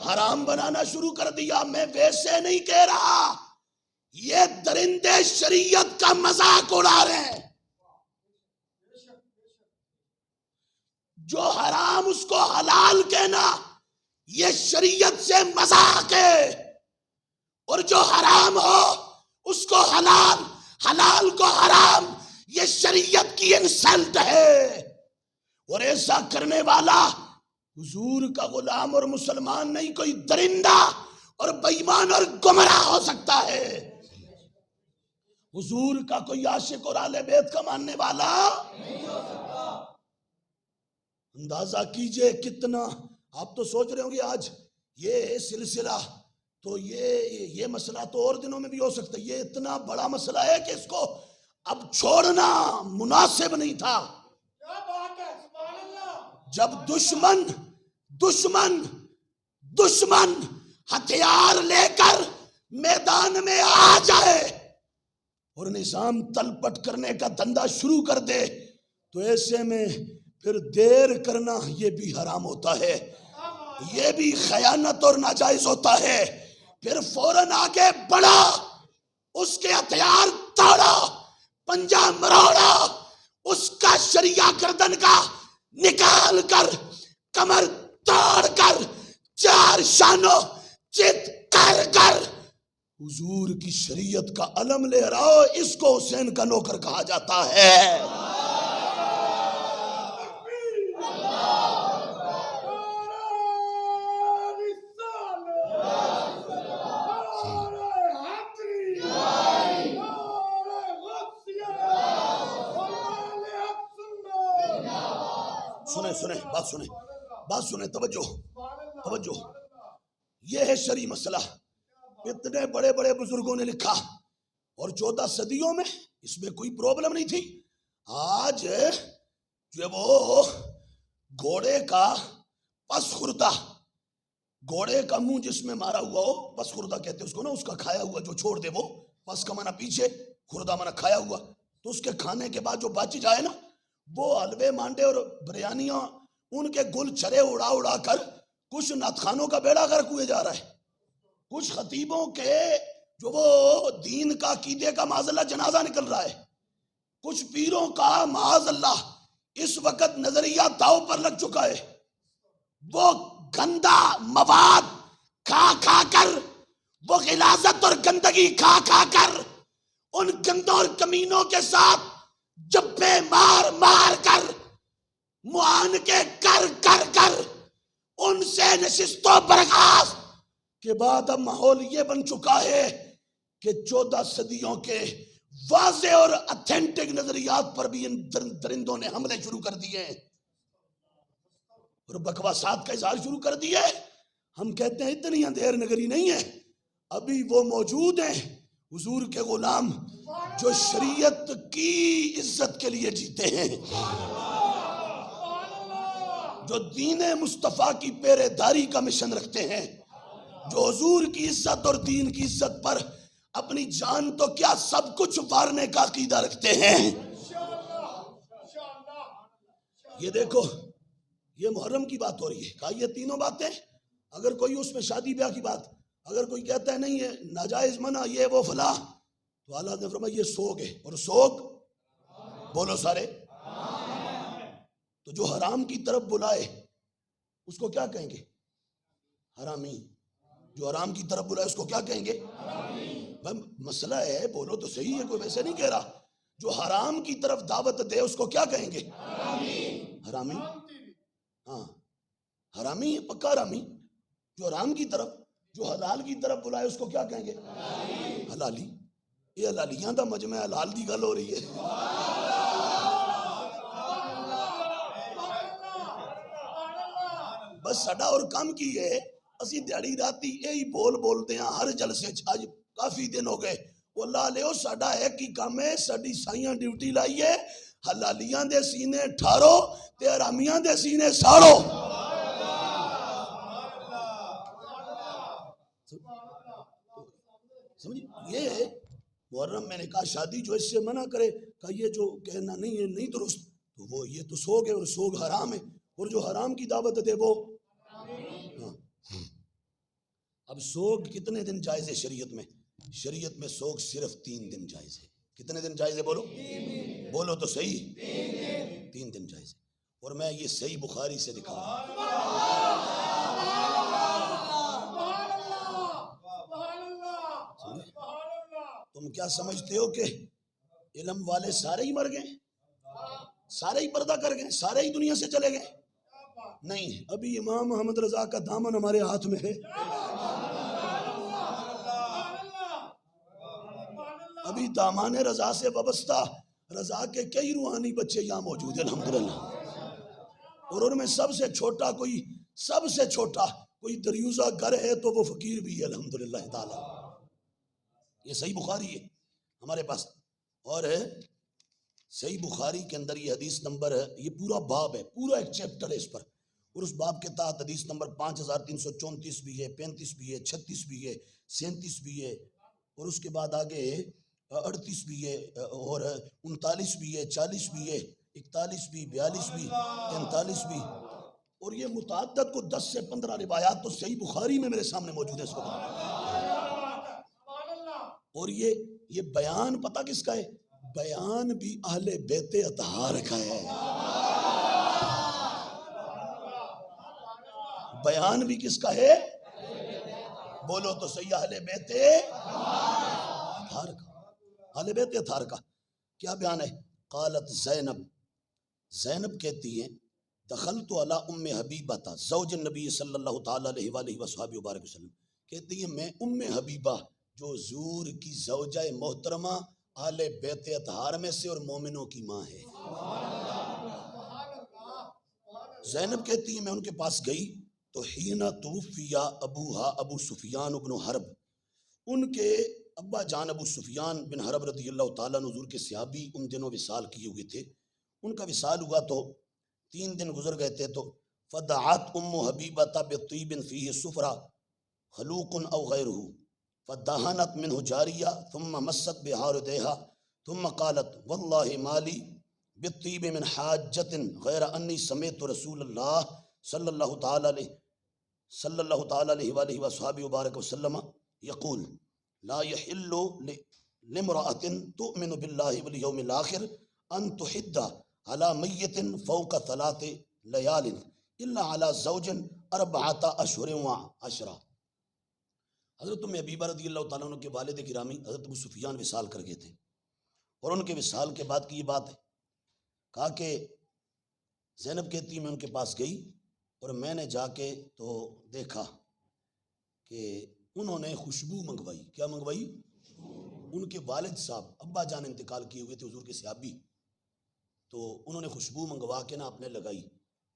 حرام بنانا شروع کر دیا. میں ویسے نہیں کہہ رہا، یہ درندے شریعت کا مذاق اڑا رہے ہیں. جو حرام اس کو حلال کہنا یہ شریعت سے مذاق ہے، اور جو حرام ہو اس کو حلال، حلال کو حرام، یہ شریعت کی انسلٹ ہے. اور ایسا کرنے والا حضور کا غلام اور مسلمان نہیں، کوئی درندہ اور بے ایمان اور گمراہ ہو سکتا ہے. حضور کا کوئی عاشق اور اہل بیت کا ماننے والا نہیں ہو سکتا. اندازہ کیجئے کتنا. آپ تو سوچ رہے ہوں گے آج یہ سلسلہ تو یہ مسئلہ تو اور دنوں میں بھی ہو سکتا ہے. یہ اتنا بڑا مسئلہ ہے کہ اس کو اب چھوڑنا مناسب نہیں تھا. جب دشمن ہتھیار لے کر میدان میں آ جائے اور نظام تلپٹ کرنے کا دھندا شروع کر دے تو ایسے میں پھر دیر کرنا یہ بھی حرام ہوتا ہے، یہ بھی خیانت اور ناجائز ہوتا ہے. پھر فوراً آگے بڑھا، اس کے ہتھیار توڑا، پنجہ مروڑا، اس کا شریعہ گردن کا نکال کر کمر توڑ کر چار شانوں چت کر کر حضور کی شریعت کا علم لہراؤ. اس کو حسین کا نوکر کہا جاتا ہے. سنیں بات سنیں توجہ. یہ ہے شرعی مسئلہ. اتنے بڑے بڑے بزرگوں نے لکھا اور 14 صدیوں میں اس میں کوئی پرابلم نہیں تھی. آج جو وہ گھوڑے کا پس خوردہ، گھوڑے کا منہ جس میں مارا ہوا ہو، پس خوردہ کہتے اس کو نا، اس کا کھایا ہوا جو چھوڑ دے، وہ پس کا معنی پیچھے، خوردہ معنی کھایا ہوا. تو اس کے کھانے کے بعد جو بچ جائے نا، وہ حلوے مانڈے اور بریانیاں ان کے گل چھرے اڑا اڑا کر کچھ ناتخانوں کا بیڑا غرق ہوئے جا رہا ہے. کچھ خطیبوں کے جو وہ دین کا عقیدے کا معاذ اللہ جنازہ نکل رہا ہے. کچھ پیروں کا معاذ اللہ اس وقت نظریہ داؤ پر لگ چکا ہے. وہ گندا مواد کھا کھا کر، وہ غلاظت اور گندگی کھا کھا کر ان گندوں اور کمینوں کے ساتھ جبے مار مار کر معانقے کر کر کر ان سے نشست و برخاست کے بعد اب ماحول یہ بن چکا ہے کہ 14 صدیوں کے واضح اور اتھینٹک نظریات پر بھی ان درندوں نے حملے شروع کر دیے اور بکواسات کا اظہار شروع کر دیے. ہم کہتے ہیں اتنی اندھیر نگری نہیں ہے، ابھی وہ موجود ہیں حضور کے غلام جو شریعت کی عزت کے لیے جیتے ہیں، جو دین مصطفیٰ کی پیرے داری کا مشن رکھتے ہیں، جو حضور کی عزت اور دین کی عزت پر اپنی جان تو کیا سب کچھ وارنے کا عقیدہ رکھتے ہیں. یہ دیکھو، یہ محرم کی بات ہو رہی ہے. کہا یہ تینوں باتیں، اگر کوئی اس میں شادی بیاہ کی بات، اگر کوئی کہتا ہے نہیں ہے ناجائز منع یہ وہ فلاں، تو اللہ نے فرمایا یہ سوگ ہے. اور سوگ بولو سارے. تو جو حرام کی طرف بلائے اس کو کیا کہیں گے؟ حرامی. جو حرام کی طرف بلائے اس کو کیا کہیں گے؟ مسئلہ ہے، بولو تو صحیح ہے، کوئی ویسے نہیں کہہ رہا. جو حرام کی طرف دعوت دے اس کو کیا کہیں گے؟ حرامی. ہاں حرامی، پکا حرامی. جو حرام کی طرف، جو حلال کی طرف بلائے اس کو کیا کہیں گے؟ حلالی. یہ حلالیاں دا مجمع حلال دی گل ہو رہی ہے. بس ساڈا اور کام کی ہے اسی دیہڑی راتی یہی بولتے ہیں ہر جلسے اج کافی دن ہو گئے وہ لا لیو ساڈا ایک ہی کام ہے ساڈی سائیاں ڈیوٹی لائیے حلالیاں دے سینے ٹھارو تے حرامیاں دے سینے ساڑو سمجھ یہ ہے محرم میں نے کہا شادی جو اس سے منع کرے کہ یہ جو کہنا نہیں ہے نہیں درست تو وہ یہ تو سوگ ہے اور سوگ حرام ہے اور جو حرام کی دعوت دے وہ اب سوگ کتنے دن جائز ہے شریعت میں سوگ صرف 3 دن جائز ہے کتنے دن جائز ہے بولو تو صحیح 3 دن جائز ہے اور میں یہ صحیح بخاری سے دکھا رہا ہوں تم کیا سمجھتے ہو کہ علم والے سارے ہی مر گئے سارے ہی پردہ کر گئے سارے ہی دنیا سے چلے گئے نہیں ابھی امام محمد رضا کا دامن ہمارے ہاتھ میں ہے ابھی دامان رضا سے وابستہ رضا کے کئی روحانی بچے یہاں موجود ہیں الحمدللہ اور ان میں سب سے چھوٹا کوئی دریوزہ گھر ہے تو وہ فقیر بھی ہے الحمدللہ تعالی یہ صحیح بخاری ہے ہمارے پاس اور ہے صحیح بخاری کے اندر یہ حدیث نمبر ہے یہ پورا باب ہے پورا ایک چیپٹر ہے اس پر اور اس باب کے تحت حدیث نمبر 5334 بھی ہے 35 بھی ہے 36 بھی ہے 37 بھی ہے اور اس کے بعد آگے 38 بھی ہے اور 39 بھی ہے 40 بھی ہے 41 بھی 42 بھی 43 بھی اور یہ متعدد کو 10 سے 15 روایات تو صحیح بخاری میں میرے سامنے موجود ہے اس وقت اور یہ بیان پتہ کس کا ہے بیان بھی اہل بیت اطہار کا ہے بیان بھی کس کا ہے بولو تو صحیح اہل بیت اطہار کا اہل بیت اطہار کا کیا بیان ہے قالت زینب کہتی ہیں دخلت علی ام حبیبہ زوج النبی صلی اللہ تعالی علیہ وآلہ وصحبہ وبارک وسلم کہتی ہیں میں ام حبیبہ جو حضور کی زوجہ محترمہ اہل بیت اطہار میں سے اور مومنوں کی ماں ہے زینب کہتی ہے میں ان کے پاس گئی تو حین توفی ابوہا ابو سفیان بن حرب ان کے ابا جان ابو سفیان بن حرب رضی اللہ تعالیٰ حضور کے صحابی ان دنوں وصال کیے ہوئے تھے ان کا وصال ہوا تو 3 دن گزر گئے تھے تو فدعت ام حبیبہ بطیب فیہ صفرہ خلوق او غیرہ فدہنت منہ جاریہ ثم مست بہاردیہا ثم قالت واللہ مالی بالطیب من حاجت غیر انی سمیت رسول اللہ صلی اللہ تعالی علیہ وآلہ وصحبہ وبارک وسلم یقول لا یحل لامرأۃ تؤمن باللہ والیوم الآخر ان تحد علی میت فوق 3 لیال الا علی زوج 4 اشہر و10 حضرت ام حبیبہ رضی اللہ تعالیٰ عنہ کے والد گرامی حضرت ابو سفیان وصال کر گئے تھے اور ان کے وصال کے بعد کی یہ بات ہے کہا کہ زینب کہتی میں ان کے پاس گئی اور میں نے جا کے تو دیکھا کہ انہوں نے خوشبو منگوائی کیا منگوائی ان کے والد صاحب ابا جان انتقال کیے ہوئے تھے حضور کے صحابی تو انہوں نے خوشبو منگوا کے نا اپنے لگائی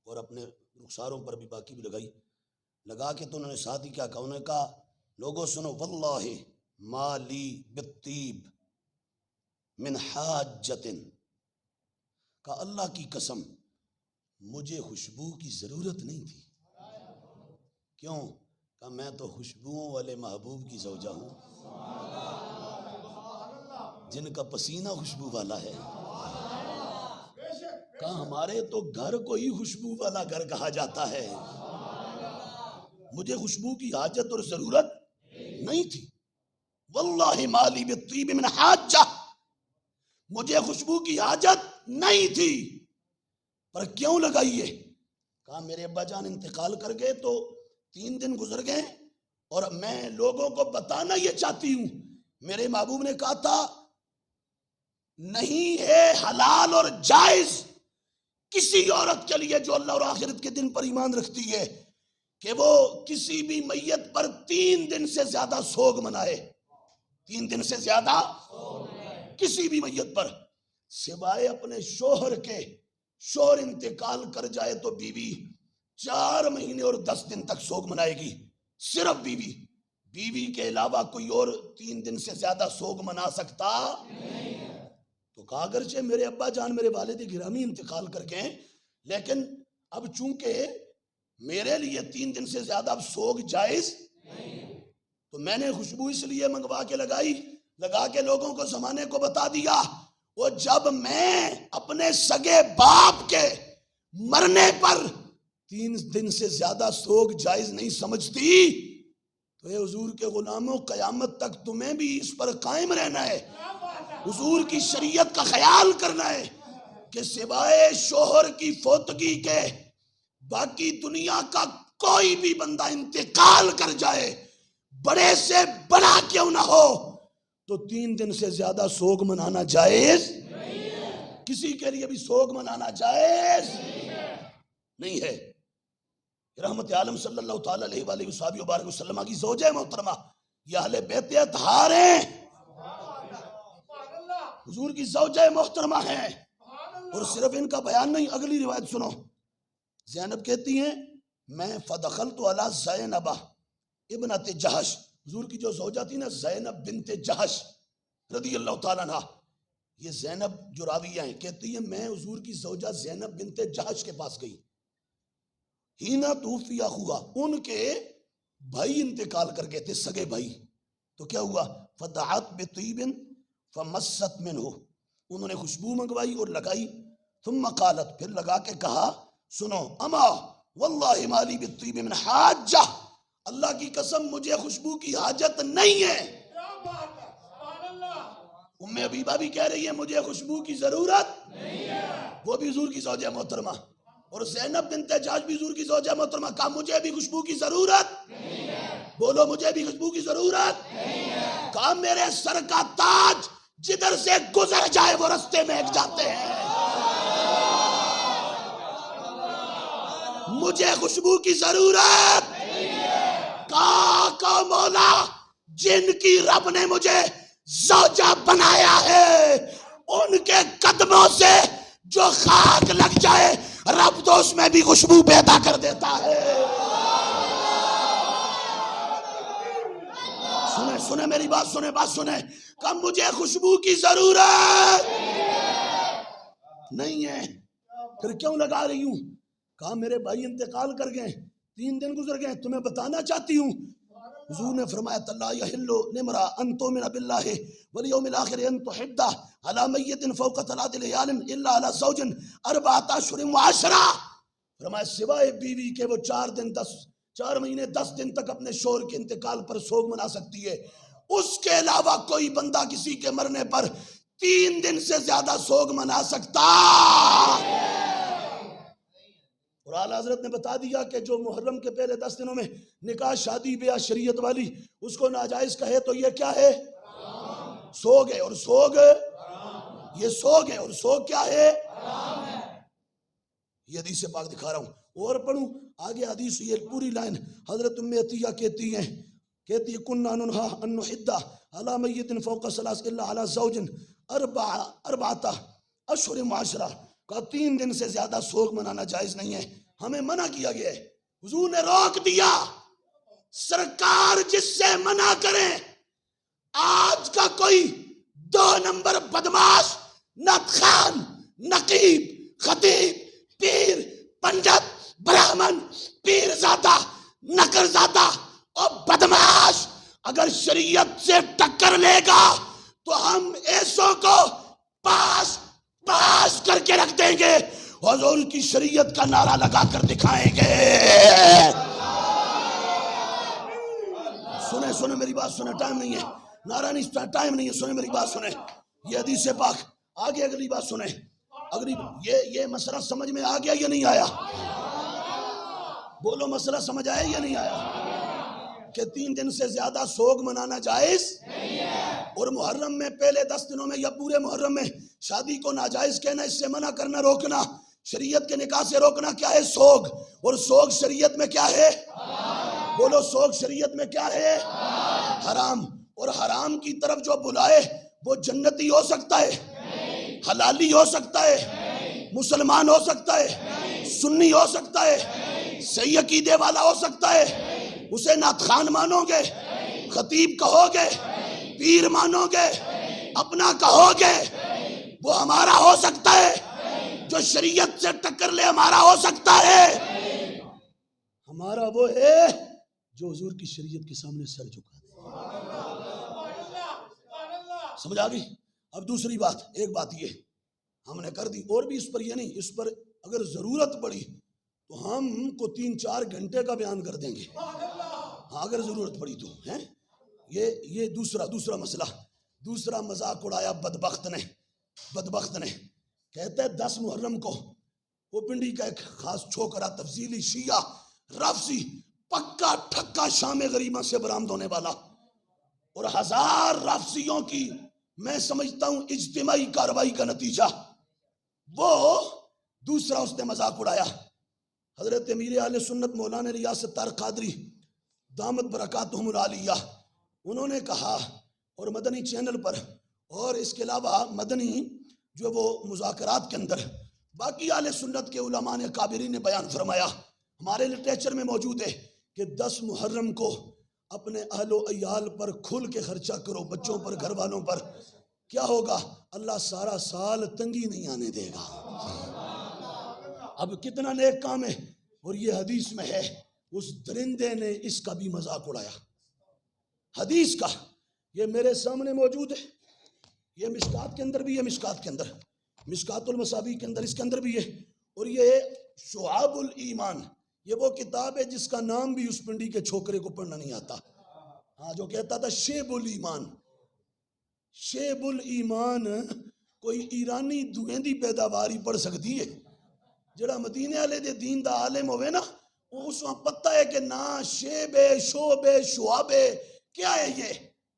اور اپنے رخساروں پر بھی باقی بھی لگائی لگا کے تو انہوں نے ساتھ ہی کیا کہا انہوں نے کہا لوگوں سنو واللہ ما لی بالطیب من حاجت کہ اللہ کی قسم مجھے خوشبو کی ضرورت نہیں تھی کیوں کہ میں تو خوشبوؤں والے محبوب کی زوجہ ہوں جن کا پسینہ خوشبو والا ہے کہ ہمارے تو گھر کو ہی خوشبو والا گھر کہا جاتا ہے مجھے خوشبو کی حاجت اور ضرورت نہیں تھی واللہ مالی بالطیب من حاجہ مجھے خوشبو کی حاجت نہیں تھی پر کیوں لگائیے کہا میرے ابا جان انتقال کر گئے تو 3 دن گزر گئے اور میں لوگوں کو بتانا یہ چاہتی ہوں میرے محبوب نے کہا تھا نہیں ہے حلال اور جائز کسی عورت کے لیے جو اللہ اور آخرت کے دن پر ایمان رکھتی ہے کہ وہ کسی بھی میت پر 3 دن سے زیادہ سوگ منائے 3 دن سے زیادہ کسی بھی میت پر سوائے اپنے شوہر کے شوہر انتقال کر جائے تو بیوی 4 مہینے اور 10 دن تک سوگ منائے گی، صرف بیوی، بیوی کے علاوہ کوئی اور 3 دن سے زیادہ سوگ منا سکتا تو کہا اگرچہ میرے ابا جان میرے والد گرامی انتقال کر گئے، لیکن اب چونکہ میرے لیے 3 دن سے زیادہ اب سوگ جائز، تو میں نے خوشبو اس لیے منگوا کے لگا کے لوگوں کو زمانے کو بتا دیا، وہ جب میں اپنے سگے باپ کے مرنے پر 3 دن سے زیادہ سوگ جائز نہیں سمجھتی، تو اے حضور کے غلاموں، قیامت تک تمہیں بھی اس پر قائم رہنا ہے، حضور کی شریعت کا خیال کرنا ہے کہ سوائے شوہر کی فوتگی کے باقی دنیا کا کوئی بھی بندہ انتقال کر جائے، بڑے سے بڑا کیوں نہ ہو، تو 3 دن سے زیادہ سوگ منانا جائز کسی کے لیے بھی سوگ منانا جائز نہیں ہے۔ رحمت عالم صلی اللہ تعالی علیہ وآلہ وصحبہ وبارک وسلم کی زوجہ محترمہ، یہ اہل بیت اطہار ہیں، حضور کی زوجہ محترمہ ہیں، اور صرف ان کا بیان نہیں، اگلی روایت سنو۔ زینب کہتی ہیں میں فدخلت علی زینب ابنت جہش، حضور کی جو زوجہ تھی نا زینب بنت جہش رضی اللہ تعالیٰ عنہ، یہ زینب جو راویہ ہیں کہتی ہیں میں حضور کی زوجہ زینب بنت جہش کے پاس گئی، ہینا توفی اخوہا، ان کے بھائی انتقال کر گئے تھے، سگے بھائی، تو کیا ہوا، فدعت بطیب فمست منہ، انہوں نے خوشبو منگوائی اور لگائی، ثم قالت، پھر لگا کے کہا سنو، اما واللہ مالی بالطیب من حاجہ، اللہ کی قسم مجھے خوشبو کی حاجت نہیں ہے۔ ام حبیبہ بھی کہہ رہی ہے مجھے خوشبو کی ضرورت نہیں ہے، وہ بھی حضور کی زوجہ محترمہ، اور زینب بنت جہش بھی حضور کی زوجہ محترمہ، کہا مجھے بھی خوشبو کی ضرورت نہیں ہے، بولو مجھے بھی خوشبو کی ضرورت نہیں ہے، کہا میرے سر کا تاج جدھر سے گزر جائے وہ رستے میں ایک جاتے ہیں، مجھے خوشبو کی ضرورت نہیں ہے، کہا مولا جن کی رب نے مجھے زوجہ بنایا ہے ان کے قدموں سے جو خاک لگ جائے رب تو اس میں بھی خوشبو پیدا کر دیتا ہے۔ سنیں میری بات سنیں، کہ مجھے خوشبو کی ضرورت نہیں ہے، پھر کیوں لگا رہی ہوں، کہا میرے بھائی انتقال کر گئے، 3 دن گزر گئے، تمہیں بتانا چاہتی ہوں۔ حضور نے فرمایا تلا یحل لامرأ ان تؤمن باللہ والیوم الآخر ان تحد علی میت فوق 3 لیال الا علی زوج 4 اشہر و10، فرمایا سوائے بیوی کے وہ 4 مہینے 10 دن تک اپنے شوہر کے انتقال پر سوگ منا سکتی ہے، اس کے علاوہ کوئی بندہ کسی کے مرنے پر 3 دن سے زیادہ سوگ منا سکتا، اور اعلیٰ حضرت نے بتا دیا کہ جو محرم کے پہلے 10 دنوں میں نکاح شادی بیاہ شریعت والی اس کو ناجائز کہے تو یہ کیا ہے، سوگ ہے، اور سوگ یہ سوگ ہے، اور سوگ کیا ہے، یہ حدیث پاک دکھا رہا ہوں، اور پڑھوں آگے حدیث، یہ پوری لائن حضرت ام عطیہ کہتی ہے کننا ننہا ان نحد علی میت فوق 3 الا علی زوج 4 اشہر و10، کہا 3 دن سے زیادہ سوگ منانا جائز نہیں ہے، ہمیں منع کیا گیا ہے، حضور نے روک دیا، سرکار جس سے منع کریں، آج کا کوئی 2 نمبر بدماش، نعت، نقیب، خطیب، پیر، پنڈت، برہمن، پیر زادہ، نکر زادہ اور بدماش اگر شریعت سے ٹکر لے گا تو ہم ایسوں کو پاس کر کے رکھ دیں گے، حضور کی شریعت کا نعرہ لگا کر دکھائیں گے۔ سنیں میری بات سنیں، ٹائم نہیں ہے، نعرہ نہیں، ٹائم نہیں ہے، سنیں میری بات سنیں، یہ حدیث پاک آگے، اگلی بات سنیں، یہ مسئلہ سمجھ میں آ گیا یا نہیں آیا، بولو مسئلہ سمجھ آیا یا نہیں آیا، کہ 3 دن سے زیادہ سوگ منانا جائز نہیں ہے، اور محرم میں پہلے 10 دنوں میں یا پورے محرم میں شادی کو ناجائز کہنا، اس سے منع کرنا، روکنا، شریعت کے نکاح سے روکنا کیا ہے، سوگ، اور سوگ شریعت میں کیا ہے، بولو سوگ شریعت میں کیا ہے، حرام، اور حرام کی طرف جو بلائے وہ جنتی ہو سکتا ہے، حلالی ہو سکتا ہے، مسلمان ہو سکتا ہے، سنی ہو سکتا ہے، صحیح عقیدے والا ہو سکتا ہے؟ اسے نعت خان مانو گے، خطیب کہو گے، پیر مانو گے، اپنا کہو گے، وہ ہمارا ہو سکتا ہے؟ جو شریعت سے ٹکر لے ہمارا ہو سکتا ہے؟ ہمارا وہ ہے جو حضور کی شریعت کے سامنے سر جھکا دے۔ سمجھ آ گئی؟ اب دوسری بات، ایک بات یہ ہم نے کر دی، اور بھی اس پر یہ نہیں، اس پر اگر ضرورت پڑی تو ہم کو 3-4 گھنٹے کا بیان کر دیں گے، ہاں اگر ضرورت پڑی تو ہیں۔ یہ دوسرا مسئلہ، دوسرا مذاق اڑایا بدبخت نے، کہتا ہے 10 محرم کو وہ پنڈی کا ایک خاص چھوکرا تفضیلی شیعہ رافضی پکا ٹھکا شام غریبہ سے برآمد ہونے والا، اور 1000 رافضیوں کی میں سمجھتا ہوں اجتماعی کارروائی کا نتیجہ، وہ دوسرا اس نے مذاق اڑایا۔ حضرت امیر اہل سنت مولانا ریاض ستار قادری دامت برکاتہم العالیہ، انہوں نے کہا، اور مدنی چینل پر، اور اس کے علاوہ مدنی جو وہ مذاکرات کے اندر باقی اہل سنت کے علماء نے کابرین نے بیان فرمایا، ہمارے لٹریچر میں موجود ہے کہ 10 محرم کو اپنے اہل و عیال پر کھل کے خرچہ کرو، بچوں پر، گھر والوں پر، کیا ہوگا؟ اللہ سارا سال تنگی نہیں آنے دے گا۔ اب کتنا نیک کام ہے، اور یہ حدیث میں ہے، اس درندے نے اس کا بھی مذاق اڑایا، حدیث کا، یہ میرے سامنے موجود ہے، یہ مشکات کے اندر بھی ہے، مشکات المصابیح کے اندر، اس کے اندر بھی ہے، اور یہ شعاب الایمان، یہ وہ کتاب ہے جس کا نام بھی اس پنڈی کے چھوکرے کو پڑھنا نہیں آتا، ہاں جو کہتا تھا شیب الایمان، شیب الایمان کوئی ایرانی دویندی پیداواری پڑھ سکتی ہے؟ جڑا مدینے والے دے دین دا عالم ہوئے نا، وہ اس وقت پتہ ہے کہ نا شیب شعب شعاب کیا ہے یہ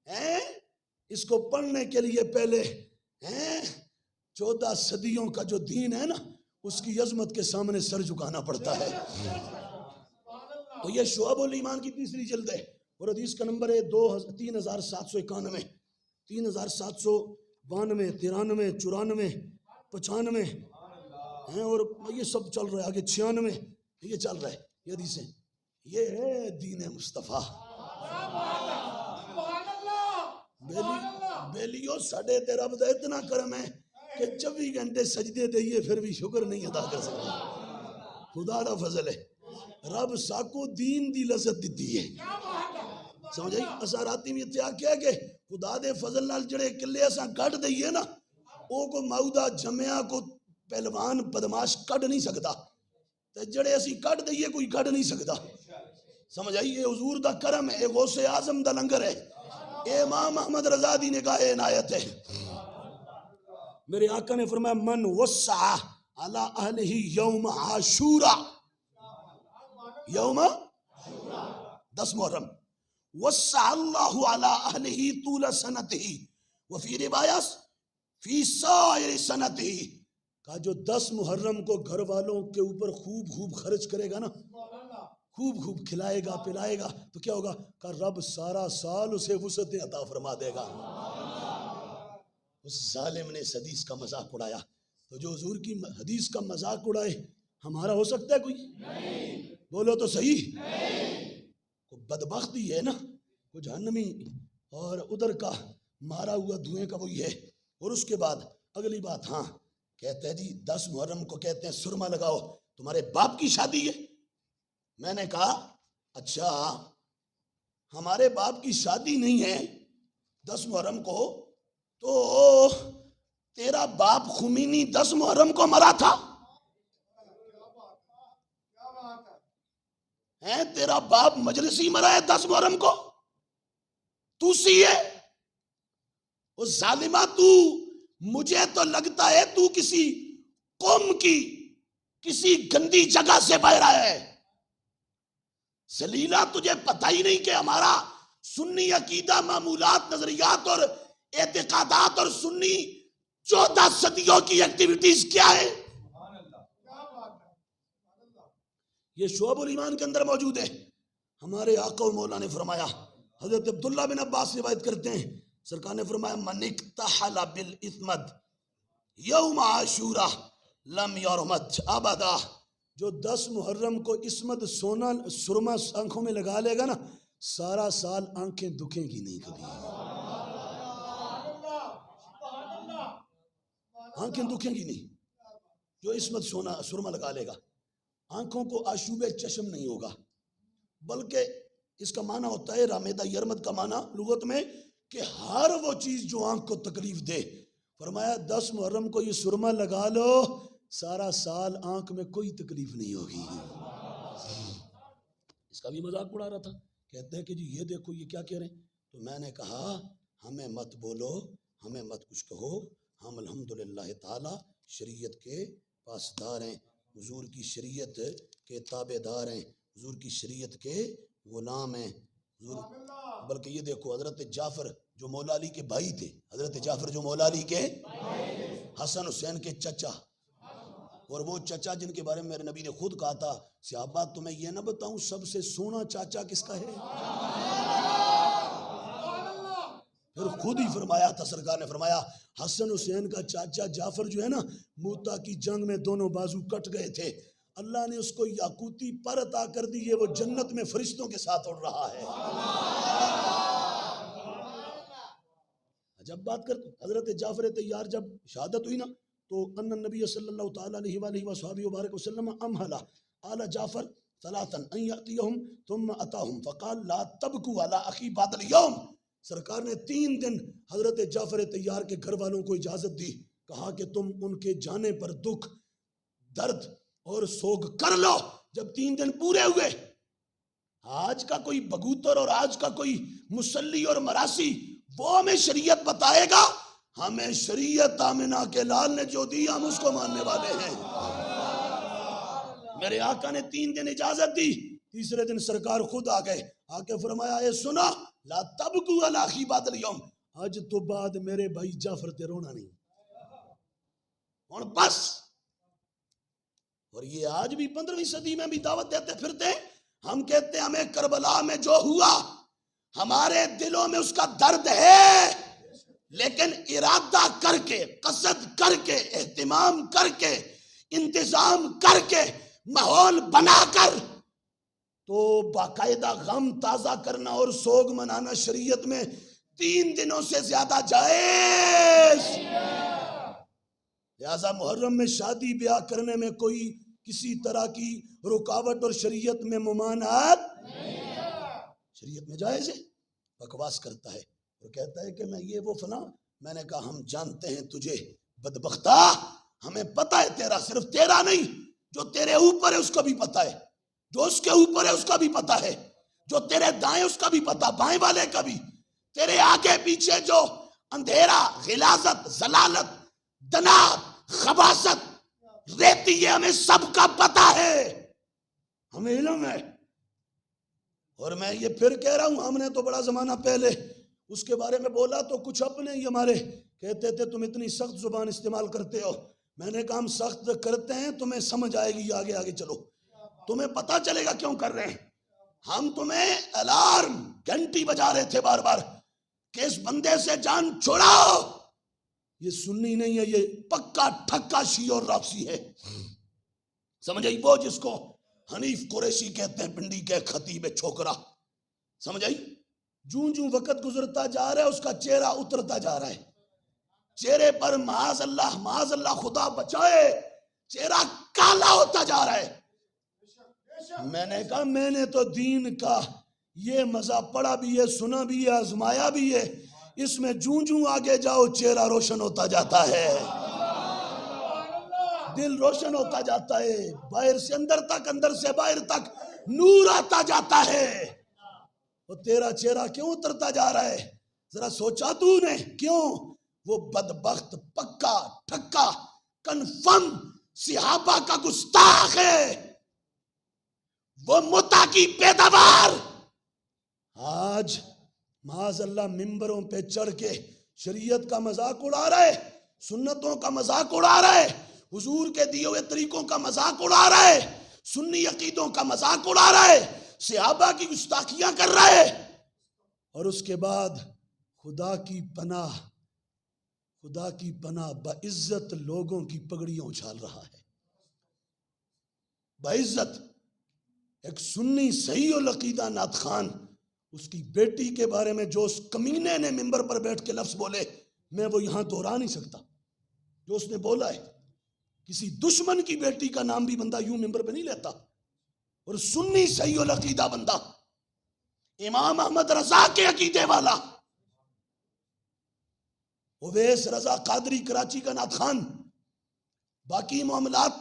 ہیں؟ اس کو پڑھنے کے لیے پہلے 14 صدیوں کا جو دین ہے نا، اس کی عظمت کے سامنے سر جھکانا پڑتا ہے۔ تو یہ شعب الایمان کی 3 جلد ہے، اور حدیث کا نمبر ہے 3791، 3792، 93، 94، 95 ہیں، اور یہ سب چل رہا ہے آگے 96، یہ چل رہا ہے، یہ حدیثیں، یہ ہے دین مصطفیٰ۔ بیلیو ساڑھے تے رب دا اتنا کرم ہے کہ 24 گھنٹے سجدے دئیے پھر بھی شکر نہیں ادا کر سکتے، خدا دا فضل ہے، رب ساکو دین دی لذت دیتی ہے، سمجھائی؟ اسا راتی میں اتیا کیا کہ خدا دے فضل نال جڑے کلے اسا کٹ دئیے نا، او کو مودا جمعہ کو پہلوان بدماش کٹ نہیں سکتا، تے جڑے اسی کٹ دئیے کوئی کٹ نہیں سکتا، سمجھائی؟ یہ حضور دا کرم ہے، غوث اعظم دا لنگر ہے، امام احمد رضا دی نگاہ عنایت ہے۔ میرے آقا نے فرمایا من وسع علی اہلہ یوم عاشورہ، یوم 10 محرم، وسع اللہ علی اہلہ طول سنتہ، وفی روایت فی سائر سنتہ، کہا جو 10 محرم کو گھر والوں کے اوپر خوب خرچ کرے گا نا، خوب کھلائے گا پلائے گا، تو کیا ہوگا؟ کہ رب سارا سال اسے وسعت عطا فرما دے گا۔ اس ظالم نے اس حدیث کا مذاق اڑایا، تو جو حضور کی حدیث کا مذاق اڑائے ہمارا ہو سکتا ہے کوئی؟ بولو تو صحیح، بدبختی ہے نا، وہ جہنمی اور ادھر کا مارا ہوا دھوئیں کا وہی ہے۔ اور اس کے بعد اگلی بات، ہاں کہتے ہیں جی 10 محرم کو کہتے ہیں سرما لگاؤ، تمہارے باپ کی شادی ہے؟ میں نے کہا اچھا ہمارے باپ کی شادی نہیں ہے 10 محرم کو، تو تیرا باپ خمینی 10 محرم کو مرا تھا؟ تیرا باپ مجلسی مرا ہے 10 محرم کو؟ تو سی ہے اس ظالمہ، تو مجھے تو لگتا ہے تو کسی قوم کی کسی گندی جگہ سے بہرا ہے ذلیلہ، تجھے پتہ ہی نہیں کہ ہمارا سنی عقیدہ، معمولات، نظریات اور اعتقادات اور سنی 14 صدیوں کی ایکٹیویٹیز کیا ہے؟ یہ شعب الایمان کے اندر موجود ہے۔ ہمارے آقا و مولا نے فرمایا، حضرت عبداللہ بن عباس روایت کرتے ہیں، سرکار نے فرمایا من اکتحل بالاثمد یوم عاشورہ لم یرمد ابدا، جو 10 محرم کو عصمت سونا سرما آنکھوں میں لگا لے گا نا، سارا سال آنکھیں دکھیں گی نہیں کبھی، آنکھیں دکھیں گی نہیں۔ جو عصمت سونا سرما لگا لے گا، آنکھوں کو آشوب چشم نہیں ہوگا، بلکہ اس کا معنی ہوتا ہے رامیدہ یرمد کا معنی لغت میں کہ ہر وہ چیز جو آنکھ کو تکلیف دے، فرمایا 10 محرم کو یہ سرما لگا لو، سارا سال آنکھ میں کوئی تکلیف نہیں ہوگی۔ اس کا بھی مذاق اڑا رہا تھا، کہتے ہیں کہ جی یہ دیکھو یہ کیا کہہ رہے ہیں، تو میں نے کہا ہمیں مت بولو، ہمیں مت کچھ کہو، ہم الحمدللہ تعالی شریعت کے پاسدار ہیں، حضور کی شریعت کے تابع دار ہیں، حضور کی شریعت کے غلام ہیں۔ حضور بلکہ یہ دیکھو حضرت جعفر جو مولا علی کے بھائی تھے، حضرت جعفر جو مولا علی کے حسن حسین کے چچا، اور وہ چچا جن کے بارے میں میرے نبی نے خود کہا تھا صحابہ تمہیں یہ نہ بتاؤں سب سے سونا چاچا کس کا ہے، پھر خود ہی فرمایا تھا سرکار نے، فرمایا حسن حسین کا چاچا جعفر جو ہے نا، موتا کی جنگ میں دونوں بازو کٹ گئے تھے، اللہ نے اس کو یاقوتی پر عطا کر دی ہے، وہ جنت میں فرشتوں کے ساتھ اڑ رہا ہے۔ جب بات کر حضرت جعفر طیار جب شہادت ہوئی نا، تو ان النبی صلی اللہ تعالی علیہ وآلہ وصحبہ وبارک وسلم امہلا آل جعفر ثلاثا ان یأتیہم ثم اتاہم فقال لا تبکوا علی اخی بعد اليوم، سرکار نے 3 دن حضرت جعفر طیار کے گھر والوں کو اجازت دی، کہا کہ تم ان کے جانے پر دکھ درد اور سوگ کر لو۔ جب 3 دن پورے ہوئے، آج کا کوئی بگوتر اور آج کا کوئی مسلی اور مراسی وہ ہمیں شریعت بتائے گا، ہمیں شریعت آمنہ کے لال نے جو دی ہم اس کو ماننے والے ہیں۔ میرے آقا نے 3 دن اجازت دی، تیسرے دن سرکار خود آ گئے، آ کے فرمایا اے سنا لا تبکو علی اخی بعد اليوم، آج تو بعد میرے بھائی جعفر تے رونا نہیں اور بس۔ اور یہ آج بھی 15ویں صدی میں بھی دعوت دیتے پھرتے ہیں، ہم کہتے ہیں ہمیں کربلا میں جو ہوا ہمارے دلوں میں اس کا درد ہے، لیکن ارادہ کر کے، قصد کر کے، اہتمام کر کے، انتظام کر کے، ماحول بنا کر تو باقاعدہ غم تازہ کرنا اور سوگ منانا شریعت میں 3 دنوں سے زیادہ جائز۔ لہذا محرم میں شادی بیاہ کرنے میں کوئی کسی طرح کی رکاوٹ اور شریعت میں ممانعت شریعت میں جائز ہے۔ بکواس کرتا ہے اور کہتا ہے کہ میں یہ وہ فلاں، میں نے کہا ہم جانتے ہیں تجھے بدبختہ، ہمیں پتہ ہے تیرا، صرف تیرا نہیں، جو تیرے اوپر ہے اس کو بھی پتہ ہے، جو اس کے اوپر ہے اس کا بھی پتہ ہے، جو تیرے دائیں اس کا بھی پتہ، بائیں والے کا بھی، تیرے آگے پیچھے جو اندھیرا، غلاظت، ضلالت، دنات، خباثت رہتی ہے، ہمیں سب کا پتہ ہے، ہمیں علم ہے۔ اور میں یہ پھر کہہ رہا ہوں، ہم نے تو بڑا زمانہ پہلے اس کے بارے میں بولا تو کچھ اپنے ہی ہمارے کہتے تھے تم اتنی سخت زبان استعمال کرتے ہو، میں نے کہا ہم سخت کرتے ہیں، تمہیں سمجھ آئے گی، آگے آگے چلو تمہیں پتہ چلے گا کیوں کر رہے ہیں۔ ہم تمہیں الارم گھنٹی بجا رہے تھے بار بار کہ اس بندے سے جان چھڑاؤ، یہ سنی نہیں ہے، یہ پکا ٹھکا شیعہ اور رافضی ہے، سمجھ آئی؟ وہ جس کو حنیف قریشی کہتے ہیں، پنڈی کے خطیب چھوکرا، سمجھ آئی؟ جوں جوں وقت گزرتا جا رہا ہے اس کا چہرہ اترتا جا رہا ہے، چہرے پر معاذ اللہ خدا بچائے چہرہ کالا ہوتا جا رہا ہے۔ میں نے کہا میں نے تو دین کا یہ مزہ پڑھا بھی ہے، سنا بھی ہے، آزمایا بھی ہے، اس میں جوں جوں آگے جاؤ چہرہ روشن ہوتا جاتا ہے، دل روشن ہوتا جاتا ہے، باہر سے اندر تک، اندر سے باہر تک نور آتا جاتا ہے۔ اور تیرا چہرہ کیوں اترتا جا رہا ہے؟ ذرا سوچا تو نے کیوں؟ وہ بدبخت پکا ٹھکا کنفرم صحابہ کا گستاخ ہے، وہ متا کی پیداوار آج معاذ اللہ ممبروں پہ چڑھ کے شریعت کا مذاق اڑا رہا ہے، سنتوں کا مذاق اڑا رہا ہے، حضور کے دیے ہوئے طریقوں کا مذاق اڑا رہا ہے، سنی عقیدوں کا مذاق اڑا رہا ہے، صحابہ کی گستاخیاں کر رہا ہے، اور اس کے بعد خدا کی پناہ بعزت لوگوں کی پگڑیاں اچھال رہا ہے، بعزت ایک سنی صحیح العقیدہ نعت خان، اس کی بیٹی کے بارے میں جو اس کمینے نے ممبر پر بیٹھ کے لفظ بولے، میں وہ یہاں دہرا نہیں سکتا جو اس نے بولا ہے۔ کسی دشمن کی بیٹی کا نام بھی بندہ یوں ممبر پہ نہیں لیتا، اور سنی صحیح العقیدہ بندہ، امام احمد رضا کے عقیدے والا، اویس رضا قادری کراچی کا نعت خان۔ باقی معاملات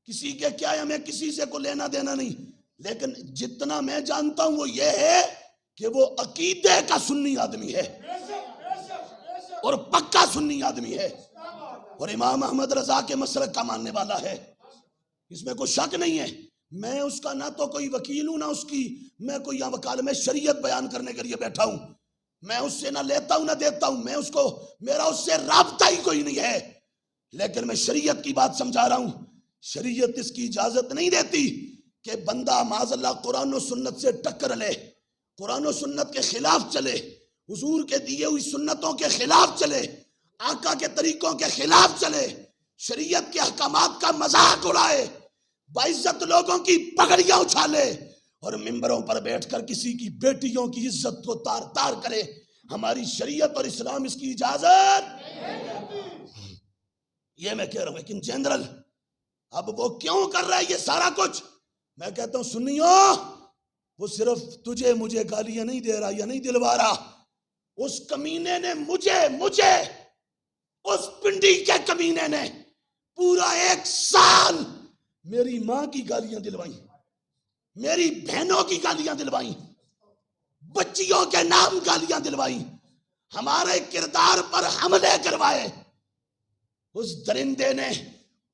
کسی کے کیا ہے، ہمیں کسی سے کو لینا دینا نہیں، لیکن جتنا میں جانتا ہوں وہ یہ ہے کہ وہ عقیدے کا سنی آدمی ہے اور پکا سنی آدمی ہے، اور امام احمد رضا کے مسلک کا ماننے والا ہے، اس میں کوئی شک نہیں ہے۔ میں اس کا نہ تو کوئی وکیل ہوں، نہ اس کی میں کوئی یہاں وکالت، میں شریعت بیان کرنے کے لیے بیٹھا ہوں، میں اس سے نہ لیتا ہوں نہ دیتا ہوں، میں اس کو، میرا اس سے رابطہ ہی کوئی نہیں ہے، لیکن میں شریعت کی بات سمجھا رہا ہوں۔ شریعت اس کی اجازت نہیں دیتی کہ بندہ معاذ اللہ قرآن و سنت سے ٹکر لے، قرآن و سنت کے خلاف چلے، حضور کے دیے ہوئی سنتوں کے خلاف چلے، آقا کے طریقوں کے خلاف چلے، شریعت کے احکامات کا مذاق اڑائے، باعزت لوگوں کی پگڑیاں اچھالے، اور ممبروں پر بیٹھ کر کسی کی بیٹیوں کی عزت کو تار تار کرے۔ ہماری شریعت اور اسلام اس کی اجازت، یہ میں کہہ رہا ہوں۔ لیکن جنرل اب وہ کیوں کر رہا ہے یہ سارا کچھ؟ میں کہتا ہوں سنیو، وہ صرف تجھے مجھے گالیاں نہیں دے رہا یا نہیں دلوا رہا، اس کمینے نے مجھے اس پنڈی کے کمینے نے پورا 1 سال میری ماں کی گالیاں دلوائیں، میری بہنوں کی گالیاں دلوائیں، بچیوں کے نام گالیاں دلوائیں، ہمارے کردار پر حملے کروائے۔ اس درندے نے،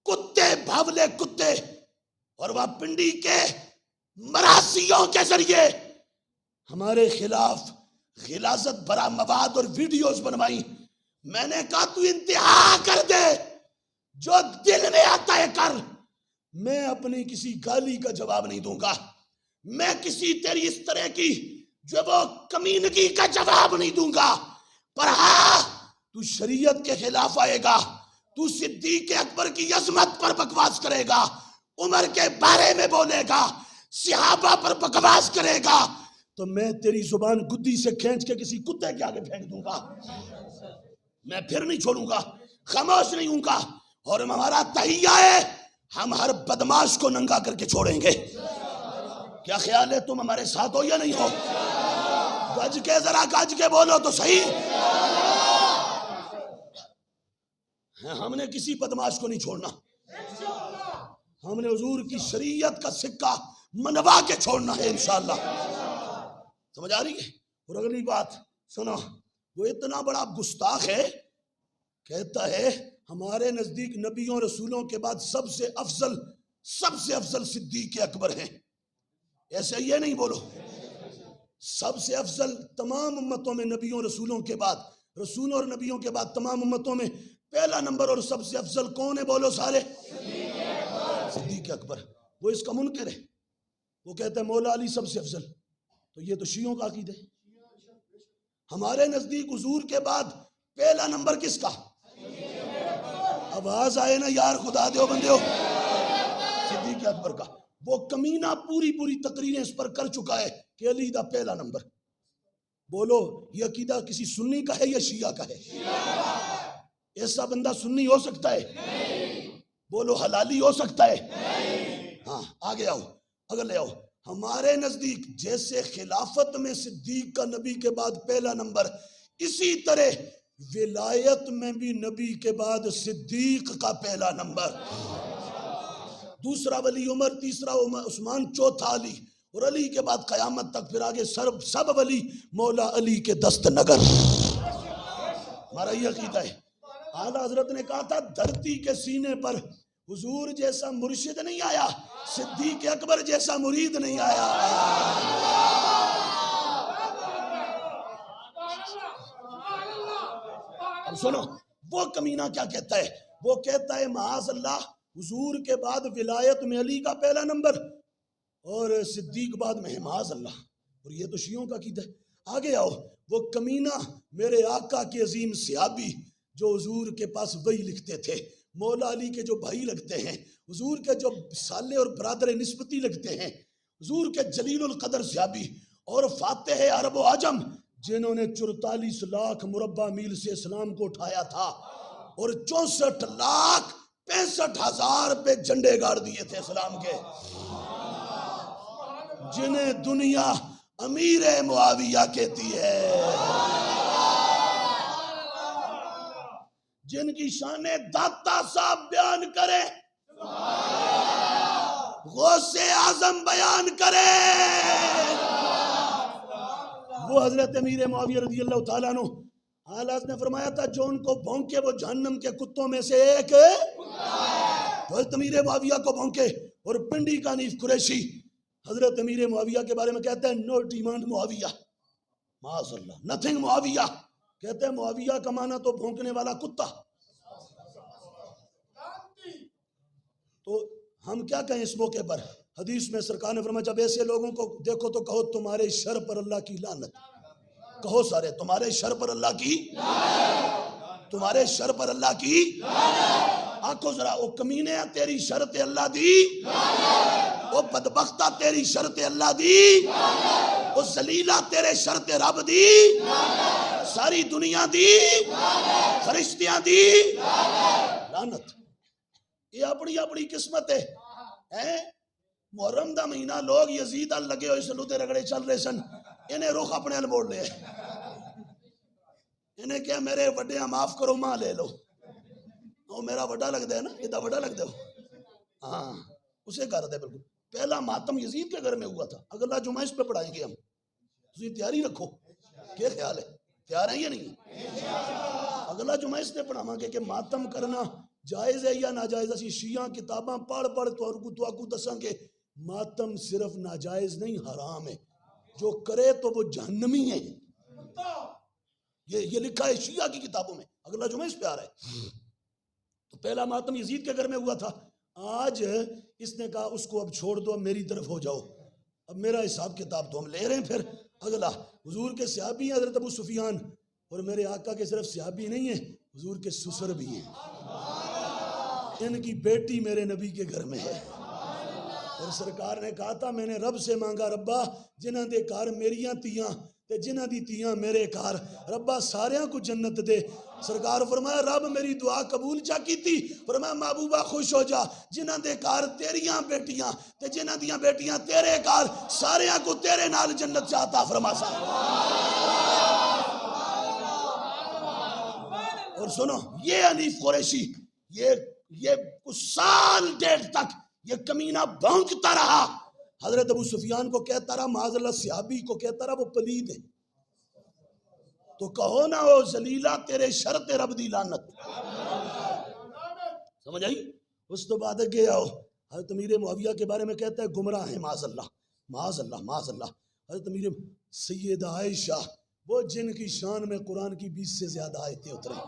کتے بھاولے کتے، اور وہ پنڈی کے مراسیوں کے ذریعے ہمارے خلاف غلاظت بھرا مواد اور ویڈیوز بنوائی۔ میں نے کہا تو انتہا کر دے، جو دل میں آتا ہے کر، میں اپنی کسی گالی کا جواب نہیں دوں گا، میں کسی تیری اس طرح کی جو وہ کمینگی کا جواب نہیں دوں گا، پر ہاں تو شریعت کے خلاف آئے گا، تو صدیق اکبر کی عظمت پر بکواس کرے گا، عمر کے بارے میں بولے گا، صحابہ پر بکواس کرے گا، تو میں تیری زبان گدی سے کھینچ کے کسی کتے کے آگے پھینک دوں گا، میں پھر نہیں چھوڑوں گا، خاموش نہیں ہوں گا۔ اور ہمارا تحیہ ہے، ہم ہر بدماش کو ننگا کر کے چھوڑیں گے۔ کیا خیال ہے تم ہمارے ساتھ ہو یا نہیں ہو؟ گج کے، ذرا گج کے بولو تو صحیح۔ ہم نے کسی بدماش کو نہیں چھوڑنا، ہم نے حضور کی شریعت کا سکہ منوا کے چھوڑنا ہے انشاءاللہ۔ سمجھ آ رہی ہے؟ اور اگلی بات سنو، وہ اتنا بڑا گستاخ ہے، کہتا ہے ہمارے نزدیک نبیوں رسولوں کے بعد سب سے افضل صدیق اکبر ہیں۔ ایسے یہ نہیں بولو، سب سے افضل تمام امتوں میں، نبیوں رسولوں کے بعد، رسولوں اور نبیوں کے بعد تمام امتوں میں پہلا نمبر اور سب سے افضل کون ہے؟ بولو سارے، صدیق اکبر۔ وہ اس کا منکر ہے، وہ کہتا ہے مولا علی سب سے افضل، تو یہ تو شیعوں کا عقیدہ ہے۔ ہمارے نزدیک حضور کے بعد پہلا نمبر کس کا؟ آواز آئے نا یار، خدا دیو بندیو، صدیق اکبر کا۔ وہ کمینہ پوری تقریریں اس پر کر چکا ہے کہ علی دا پہلا نمبر۔ بولو یہ عقیدہ کسی سنی کا ہے یا شیعہ کا ہے؟ ایسا بندہ سنی ہو سکتا ہے؟ بولو حلالی ہو سکتا ہے؟ ہاں آگے آؤ، اگلے آؤ۔ ہمارے نزدیک جیسے خلافت میں صدیق کا نبی کے بعد پہلا نمبر، اسی طرح ولایت میں بھی نبی کے بعد صدیق کا پہلا نمبر، دوسرا ولی عمر، تیسرا عثمان، چوتھا علی، اور علی کے بعد قیامت تک پھر آگے سب ولی مولا علی کے دست نگر۔ ہمارا یہ عقیدہ ہے۔ اعلیٰ حضرت نے کہا تھا دھرتی کے سینے پر حضور جیسا مرشد نہیں آیا، صدیق اکبر جیسا مرید نہیں آیا۔ اب سنو وہ کمینہ کیا کہتا ہے، وہ کہتا ہے معاذ اللہ حضور کے بعد ولایت میں علی کا پہلا نمبر اور صدیق بعد میں ہے، معاذ اللہ، اور یہ تو شیعوں کا عقیدہ ہے۔ آگے آؤ، وہ کمینہ میرے آقا کے عظیم صحابی جو حضور کے پاس وحی لکھتے تھے، مولا علی کے جو بھائی لگتے ہیں، حضور کے جو سالے اور برادر نسبتی لگتے ہیں، حضور کے جلیل القدر صحابی اور فاتح عرب و عجم جنہوں نے 44 لاکھ مربع میل سے اسلام کو اٹھایا تھا اور 64,65,000 پہ جھنڈے گاڑ دیے تھے اسلام کے، جنہیں دنیا امیر معاویہ کہتی ہے، جن کی شان داتا صاحب بیان کرے، غوث اعظم بیان کرے، وہ حضرت امیر معاویہ رضی اللہ تعالیٰ عنہ حالات نے فرمایا تھا جو ان کو بھونکے وہ جہنم کے کتوں میں سے ایک ہے، حضرت امیر معاویہ کو بھونکے۔ اور پنڈی کا نیف قریشی حضرت امیر معاویہ کے بارے میں کہتا ہے نو ڈیمانڈ معاویہ، معاذ اللہ، نتھنگ معاویہ، کہتے ہیں معاویہ کا معنی تو بھونکنے والا کتا۔ تو ہم کیا کہیں اس موقع پر؟ حدیث میں سرکار نے فرمایا جب ایسے لوگوں کو دیکھو تو کہو تمہارے شر پر اللہ کی لعنت، کہو سارے تمہارے شر پر اللہ کی لعنت، تمہارے شر پر اللہ کی لعنت، آنکھو ذرا او کمینے تیری شرط اللہ دی لعنت، او بدبختہ تیری شرط اللہ دی لعنت، او ذلیلہ تیرے شرط رب دی لعنت، ساری دنیا دی لعنت، فرشتیاں دی لعنت۔ یہ اپنی اپنی قسمت ہے۔ محرم دا مہینہ لوگ یزید ال لگے ہوئے سلوتے رگڑے چل رہے سن، انہیں رخ اپنے ال موڑ لے، انہیں کیا میرے وڈیاں معاف کرو ماں لے لو، وہ میرا وڈا لگ دے نا، یہ دا وڈا لگ دے ہو، ہاں اسے کہہ رہا تھا۔ بالکل پہلا ماتم یزید کے گھر میں ہوا تھا، اگلا جمعہ اس پہ پڑھائیں گے ہم، تسی تیاری رکھو، کیا خیال ہے، تیار ہیں یا نہیں؟ اگلا جمعہ اس پہ پڑھاواں گے کہ ماتم کرنا جائز ہے یا ناجائز۔ اسی شیعہ کتاباں پڑھ پڑھ تو آکو دساں گے ماتم صرف ناجائز نہیں حرام ہے، جو کرے تو وہ جہنمی ہے، یہ لکھا ہے شیعہ کی کتابوں میں، اگلا جمعہ اس پہ آ رہا ہے۔ تو پہلا ماتم یزید کے گھر میں ہوا تھا، آج اس نے کہا اس کو اب چھوڑ دو، اب میری طرف ہو جاؤ، اب میرا حساب کتاب تو ہم لے رہے ہیں۔ پھر اگلا حضور کے صحابی ہیں حضرت ابو سفیان، اور میرے آقا کے صرف صحابی نہیں ہیں، حضور کے سسر بھی ہیں، ان کی بیٹی میرے نبی کے گھر میں ہے، اور سرکار نے کہا تھا میں نے رب سے مانگا ربا جنہ دے کار میریاں تیاں تے جنہ دی تیاں میرے کار، ربا ساریاں کو جنت دے۔ سرکار فرمایا رب میری دعا قبول چا کی تھی، فرمایا محبوبہ خوش ہو جا جنہ دے کار تیریاں بیٹیاں تے جنہ دیاں بیٹیاں تیرے کار، ساریاں کو تیرے نال جنت چاہتا فرما سا۔ اور سنو یہ حنیف قریشی یہ کچھ سال ڈیڑھ تک یہ کمینہ بھونکتا رہا، حضرت ابو سفیان کو کہتا رہا معاذ اللہ، صحابی کو کہتا رہا وہ پلید ہے، تو کہو نا وہ ذلیلہ تیرے شرط رب دی لعنت، سمجھ آئی؟ اس تو بعد اگے آؤ، حضرت امیر معاویہ کے بارے میں کہتا ہے گمراہ ہیں، معاذ اللہ معاذ اللہ معاذ اللہ۔ حضرت امیر سیدہ عائشہ وہ جن کی شان میں قرآن کی 20 سے زیادہ آیتیں اتریں،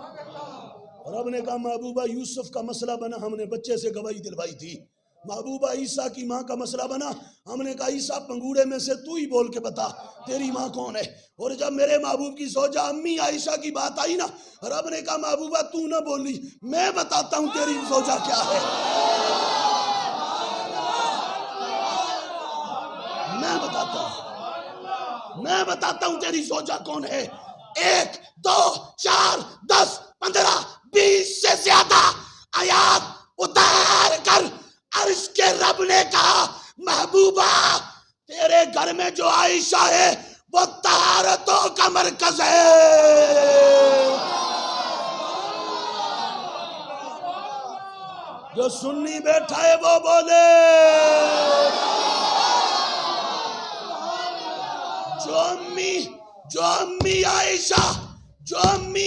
رب نے کہا محبوبہ یوسف کا مسئلہ بنا، ہم نے بچے سے گواہی دلوائی تھی، محبوبہ عیسیٰ کی ماں کا مسئلہ بنا، ہم نے کہا عیسیٰ پنگوڑے میں سے تو ہی بول کے بتا تیری ماں کون ہے، اور جب میرے محبوب کی زوجہ امی عائشہ کی بات آئی نا، رب نے کہا محبوبہ تو نہ بولی، میں بتاتا ہوں تیری زوجہ کیا ہے، میں بتاتا ہوں تیری زوجہ کون ہے۔ 1 2 4 10 15 20 سے زیادہ آیات اتار کر عرش کے رب نے کہا محبوبہ تیرے گھر میں جو عائشہ ہے وہ طہارتوں کا مرکز ہے، جو سنی بیٹھا ہے وہ بولے، جو امی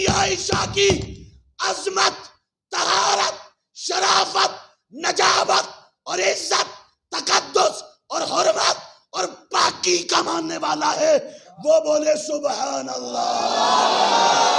عائشہ کی عظمت، طہارت، شرافت، نجابت اور عزت، تقدس اور حرمت اور پاکی کا ماننے والا ہے، وہ بولے سبحان اللہ۔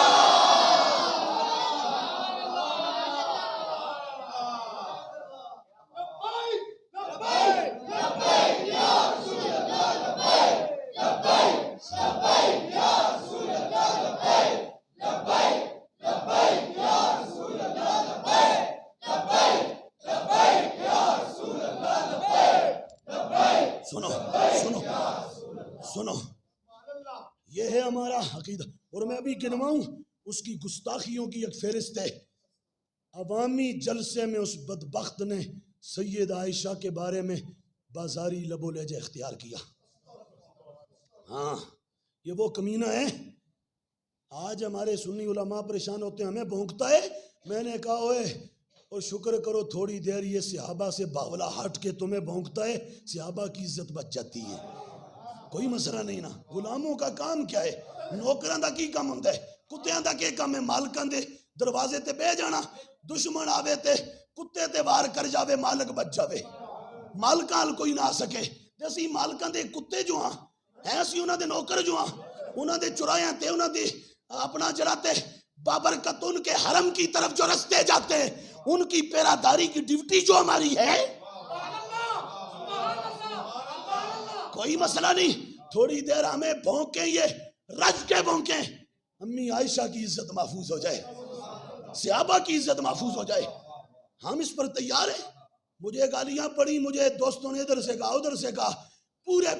عقیدہ، اور میں ابھی گنواؤں اس کی گستاخیوں کی ایک فہرست ہے۔ عوامی جلسے میں اس بدبخت نے سید عائشہ کے بارے میں بازاری لب و لہجہ اختیار کیا۔ ہاں یہ وہ کمینہ ہے۔ آج ہمارے سنی علماء پریشان ہوتے ہیں، ہمیں بھونکتا ہے۔ میں نے کہا اوے اور شکر کرو تھوڑی دیر یہ صحابہ سے باولا ہٹ کے تمہیں بھونکتا ہے، صحابہ کی عزت بچ جاتی ہے، کوئی مسئلہ نہیں نا۔ غلاموں کا کام کیا ہے؟ نوکراں دا کی کام ہوندا ہے؟ کتیاں دا کی کام ہے؟ مالکاں دے دروازے تے بہ جانا، دشمن آوے تے کتے تے وار کر جاوے، مالک بچ جاوے، مالکاں کوئی نہ آ سکے۔ جیسی مالکاں دے کتے جو ہاں ایسی انہاں دے نوکر جو ہاں، انہاں دے چرایاں تے انہاں دے اپنا جراتے بابرکت ان کے حرم کی طرف جو رستے جاتے ہیں، ان کی پیراداری کی ڈیوٹی جو ہماری ہے، کوئی مسئلہ نہیں۔ تھوڑی دیر ہمیں بھونکیں، یہ رج کے بھونکیں، امی عائشہ کی عزت محفوظ ہو جائے، صحابہ کی عزت محفوظ ہو جائے، ہم اس پر تیار ہیں۔ مجھے گالیاں پڑی، مجھے دوستوں نے ادھر سے کہا ادھر سے کہا، پورے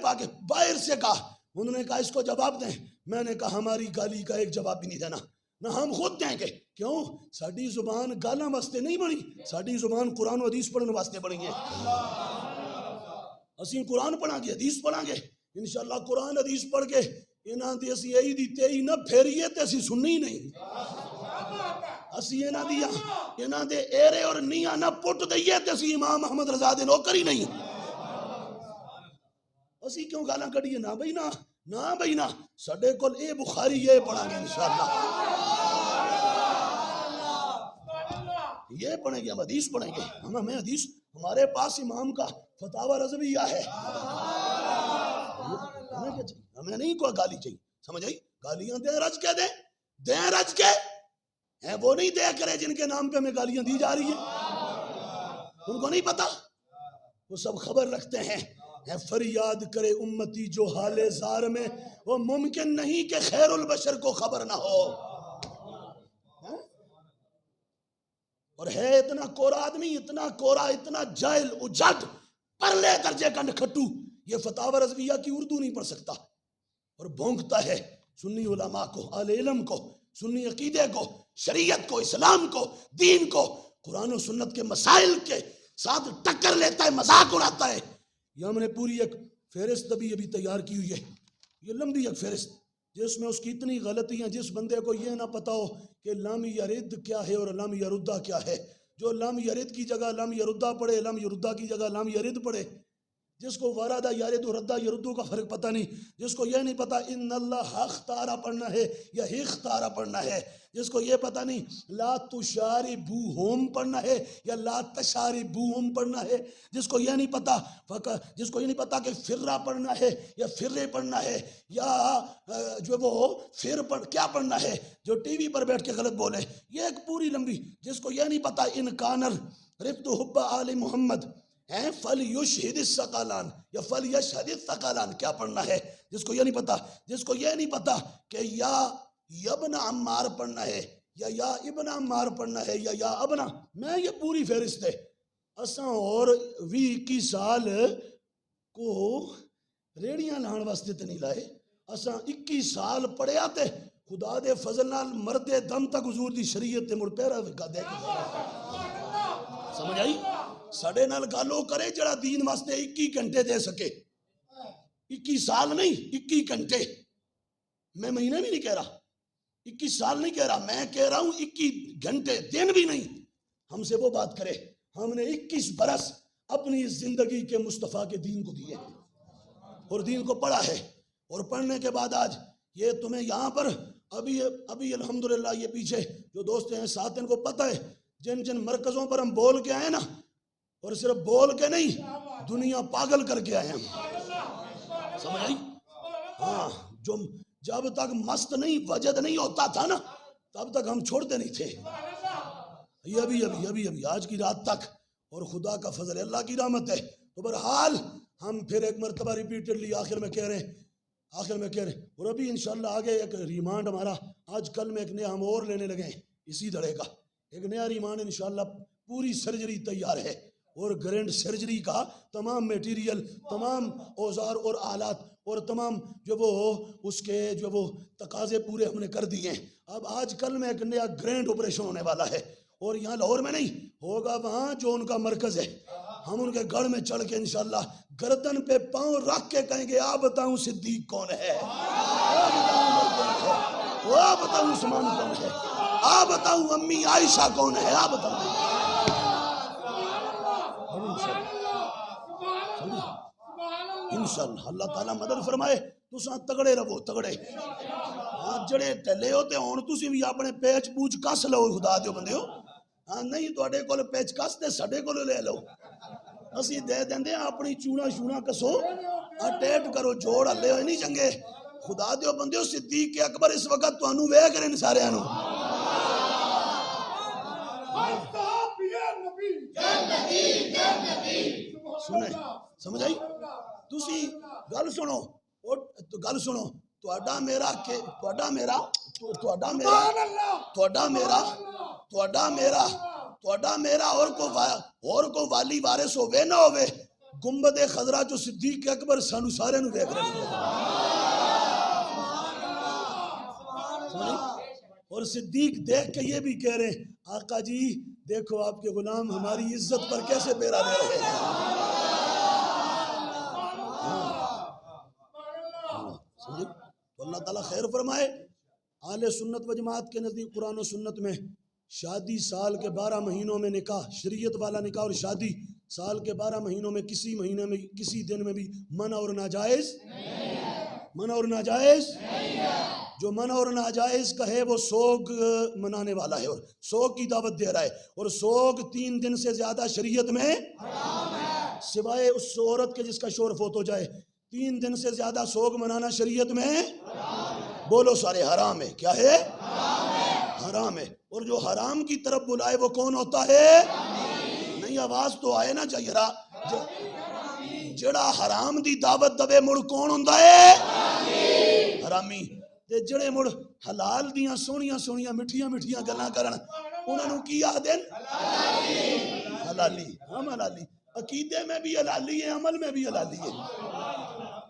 باہر سے کہا، انہوں نے کہا اس کو جواب دیں۔ میں نے کہا ہماری گالی کا ایک جواب بھی نہیں دینا، نہ ہم خود دیں گے۔ کیوں؟ ساڈی زبان گالاں واسطے نہیں بنی، ساڈی زبان قرآن و حدیث پڑھنے واسطے بنی ہے۔ اسی قرآن پڑھاں گے، حدیث پڑھاں گے، انشاءاللہ قرآن حدیث پڑھ کے انہاں دی اسی ای دی تیئی نہ پھیریے تے اسی سننی نہیں، اسی انہاں دے ایرے اور نیاں نہ پٹ دئیے تے اسی امام احمد رضا دے نوکر ہی نہیں۔ اسی کیوں گالاں کڑیے؟ نہ بھئی نہ، نہ بھئی نہ، سڈے کول اے بخاری یہ پڑھاں گے انشاءاللہ، یہ پڑھیں گے، ہم حدیث پڑھیں گے، ہمیں حدیث، ہمارے پاس امام کا فتاوی رضویہ ہے، ہمیں نہیں کوئی گالی چاہیے، سمجھ آئی؟ گالیاں دیں رج کے دیں، دیں رج کے ہیں، وہ نہیں دے کرے جن کے نام پہ ہمیں گالیاں دی جا رہی ہیں، ان کو نہیں پتا، وہ سب خبر رکھتے ہیں۔ فریاد کرے امتی جو حال زار میں، وہ ممکن نہیں کہ خیر البشر کو خبر نہ ہو۔ اور ہے اتنا کورا آدمی، اتنا کورا، اتنا جاہل، اجٹ، پرلے درجے کا نکھٹو، یہ فتاوی رضویہ کی اردو نہیں پڑھ سکتا، اور بھونکتا ہے سنی علماء کو، اہل علم کو، سنی عقیدے کو، شریعت کو، اسلام کو، دین کو، قرآن و سنت کے مسائل کے ساتھ ٹکر لیتا ہے، مذاق اڑاتا ہے۔ یہ ہم نے پوری ایک فہرست ابھی تیار کی ہوئی ہے، یہ لمبی ایک فہرست جس میں اس کی اتنی غلطیاں، جس بندے کو یہ نہ پتا ہو کہ لم یرد کیا ہے اور لم یردہ کیا ہے، جو لم یرد کی جگہ لم یردہ پڑھے، لم یردہ کی جگہ لم یرد پڑھے، جس کو وردہ یارد و ردہ یردو کا فرق پتہ نہیں، جس کو یہ نہیں پتا ان اللہ اختارہ پڑھنا ہے یا اختارہ پڑھنا ہے، جس کو یہ پتا نہیں لا تشاربوہم پڑھنا ہے یا لا تشاربوہم پڑھنا ہے، جس کو یہ نہیں پتا کہ فرہ پڑھنا ہے یا فرے پڑھنا ہے، یا جو وہ کیا پڑھنا ہے، جو ٹی وی پر بیٹھ کے غلط بولے، یہ ایک پوری لمبی، جس کو یہ نہیں پتا ان کانر رفت حب آل محمد فَلْيُشْهِدِ الثَّقَلَانِ یا فَلْيَشْهَدِ الثَّقَلَانِ کیا پڑھنا ہے، جس کو یہ نہیں پتا، جس کو یہ نہیں پتا کہ یا ابن عمار پڑھنا ہے یا ابن عمار پڑھنا ہے یا ابنا، میں یہ پوری فہرست ہے۔ اساں اور 21 سال کو ریڑیاں لان واسطے تے نہیں لائے، اساں 21 سال پڑھیا تے خدا دے فضل نال مردے دم تک حضور دی شریعت تے مڑ پیرا وکا دے کے، سمجھ آئی؟ ساڑے نال گالو کرے جڑا دین واسطے 21 گھنٹے دے سکے، 21 سال نہیں 21 گھنٹے، میں مہینے بھی نہیں کہہ رہا، 21 سال نہیں کہہ رہا، میں کہہ رہا ہوں 21 گھنٹے، دن بھی نہیں، ہم سے وہ بات کرے۔ ہم نے 21 برس اپنی زندگی کے مصطفیٰ کے دین کو دیے اور دین کو پڑھا ہے، اور پڑھنے کے بعد آج یہ تمہیں یہاں پر ابھی الحمدللہ یہ پیچھے جو دوست ہیں ساتھ ان کو پتہ ہے، جن مرکزوں پر ہم بول کے آئے نا، اور صرف بول کے نہیں، دنیا پاگل کر کے آئے ہم، سمجھ آئی؟ ہاں، جو جب تک مست نہیں وجد نہیں ہوتا تھا نا، تب تک ہم چھوڑتے نہیں تھے، ابھی آج کی رات تک، اور خدا کا فضل ہے، اللہ کی رحمت ہے۔ تو بہرحال ہم پھر ایک مرتبہ ریپیٹڈلی آخر میں کہہ رہے ہیں، اور ابھی انشاءاللہ آگے ایک ریمانڈ ہمارا آج کل میں ایک نیا ہم اور لینے لگے ہیں اسی طرح کا ایک نیا ریمانڈ، انشاءاللہ پوری سرجری تیار ہے، اور گرینڈ سرجری کا تمام میٹیریل، تمام اوزار اور آلات اور تمام جو وہ اس کے جو وہ تقاضے پورے ہم نے کر دیے ہیں۔ اب آج کل میں ایک نیا گرینڈ آپریشن ہونے والا ہے، اور یہاں لاہور میں نہیں ہوگا، وہاں جو ان کا مرکز ہے، ہم ان کے گڑھ میں چڑھ کے انشاءاللہ گردن پہ پاؤں رکھ کے کہیں گے آپ بتاؤں صدیق کون ہے، آپ بتاؤں عثمان کون ہے، آپ بتاؤں امی عائشہ کون ہے، آپ بتاؤں۔ انشاءاللہ اللہ تعالیٰ مدد فرمائے، تساں تگڑے رہو، تگڑے ہاں جڑے ٹھلے ہوتے ہون تسی بھی اپنے پیچ پوچھ کس لو، خدا دیو بندے ہو ہاں، نہیں تواڈے کول پیچ کس تے ساڈے کول لے لو، اسی دے دیندے اپنی چوڑا شوڑا کسو، اٹیٹ کرو، جوڑ ہلے ہوئے نہیں چنگے، خدا دیو بندے ہو۔ صدیق اکبر اس وقت تانوں ویکھ رہے ہیں سارے نوں، سنے سمجھ آئی؟ تسی گل سنو، گل سنو، تہاڈا میرا کہ تہاڈا میرا تہاڈا میرا تہاڈا میرا تہاڈا میرا تہاڈا میرا اور کو والی وارث ہوے نہ ہوے، گنبد خضرا جو صدیق اکبر سانو سارے نوں ویکھ رہے ہیں، اور صدیق دیکھ کے یہ بھی کہہ رہے ہیں آقا جی دیکھو آپ کے غلام ہماری عزت پر کیسے پیرا دے رہے ہیں۔ تو اللہ تعالیٰ خیر فرمائے۔ اہل سنت و جماعت کے نزدیک قرآن و سنت میں شادی سال کے 12 مہینوں میں نکاح، شریعت والا نکاح اور شادی سال کے 12 مہینوں میں کسی مہینے میں کسی دن میں بھی منع اور ناجائز، منع اور ناجائز، جو منع اور ناجائز کا ہے وہ سوگ منانے والا ہے اور سوگ کی دعوت دے رہا ہے، اور سوگ 3 دن سے زیادہ شریعت میں سوائے اس عورت کے جس کا شوہر فوت ہو جائے، 3 دن سے زیادہ سوگ منانا شریعت میں بولو سارے حرام ہے۔ کیا ہے؟ حرام ہے۔ اور جو حرام کی طرف بلائے وہ کون ہوتا ہے؟ نہیں آواز تو آئے نا چاہیے را، جڑا حرام دی دعوت دوے مڑ کون ہوندا ہے؟ حرامی۔ تے جڑے مڑ حلال دیاں سونیاں سونیاں مٹھیاں مٹھیاں گلاں کرن انہاں نوں کی آخدے؟ حلالی۔ ہم حلالی، عقیدے میں بھی حلالی ہے، عمل میں بھی حلالی ہے،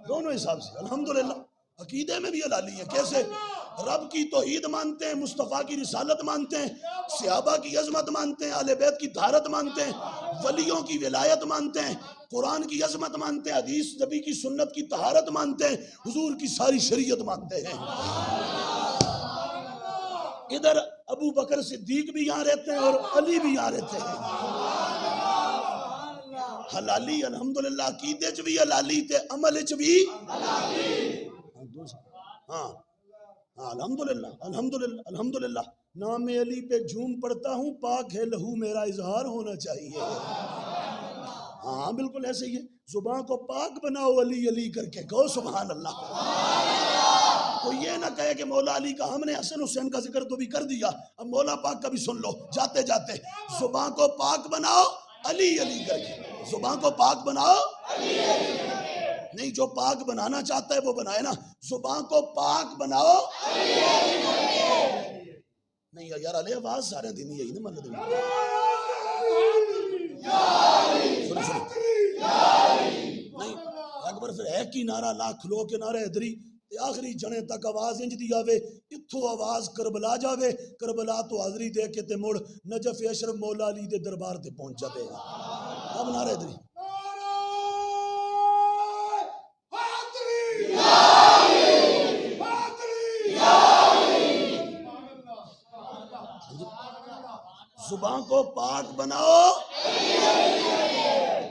دونوں حساب سے الحمدللہ۔ عقیدے میں بھی حلالی ہے، کیسے؟ رب کی توحید مانتے ہیں، مصطفیٰ کی رسالت مانتے ہیں، صحابہ کی عظمت مانتے ہیں، اہل بیت کی طہارت مانتے ہیں، ولیوں کی ولایت مانتے ہیں، قرآن کی عظمت مانتے ہیں، حدیث نبی کی سنت کی طہارت مانتے ہیں، حضور کی ساری شریعت مانتے ہیں۔ ادھر ابو بکر صدیق بھی یہاں رہتے ہیں اور علی بھی یہاں رہتے ہیں۔ حلالی الحمدللہ، عقیدے چ بھی حلالی تے عمل چ بھی ہاں ہاں الحمدللہ الحمدللہ الحمدللہ۔ نام علی پہ جھوم پڑتا ہوں، پاک ہے لہو میرا اظہار ہونا چاہیے۔ ہاں بالکل ایسے ہی ہے، زبان کو پاک بناؤ علی علی کر کے کہو سبحان اللہ۔ تو یہ نہ کہے کہ مولا علی کا، ہم نے حسن حسین کا ذکر تو بھی کر دیا، اب مولا پاک کا بھی سن لو جاتے جاتے۔ زبان کو پاک بناؤ علی علی کر کے، زبان کو پاک بناؤ علی علی کر کے، نہیں جو پاک بنانا چاہتا ہے وہ بنائے نا، زبان کو پاک بناؤ علی علی کر کے۔ نہیں یار علی آواز سارے دن یہی نا مطلب نہیں اکبر پھر ہے کی نعرہ لاکھ لو کے نعرہ حیدری تے آخری جنے تک آواز انج دی آوے، اتھو آواز کربلا جاوے، کربلا تو حاضری دے کے تے مڑ نجف اشرف مولا علی دے دربار تے پہنچ جاوے۔ اب نعرہ حیدری زبان کو پاک بناؤ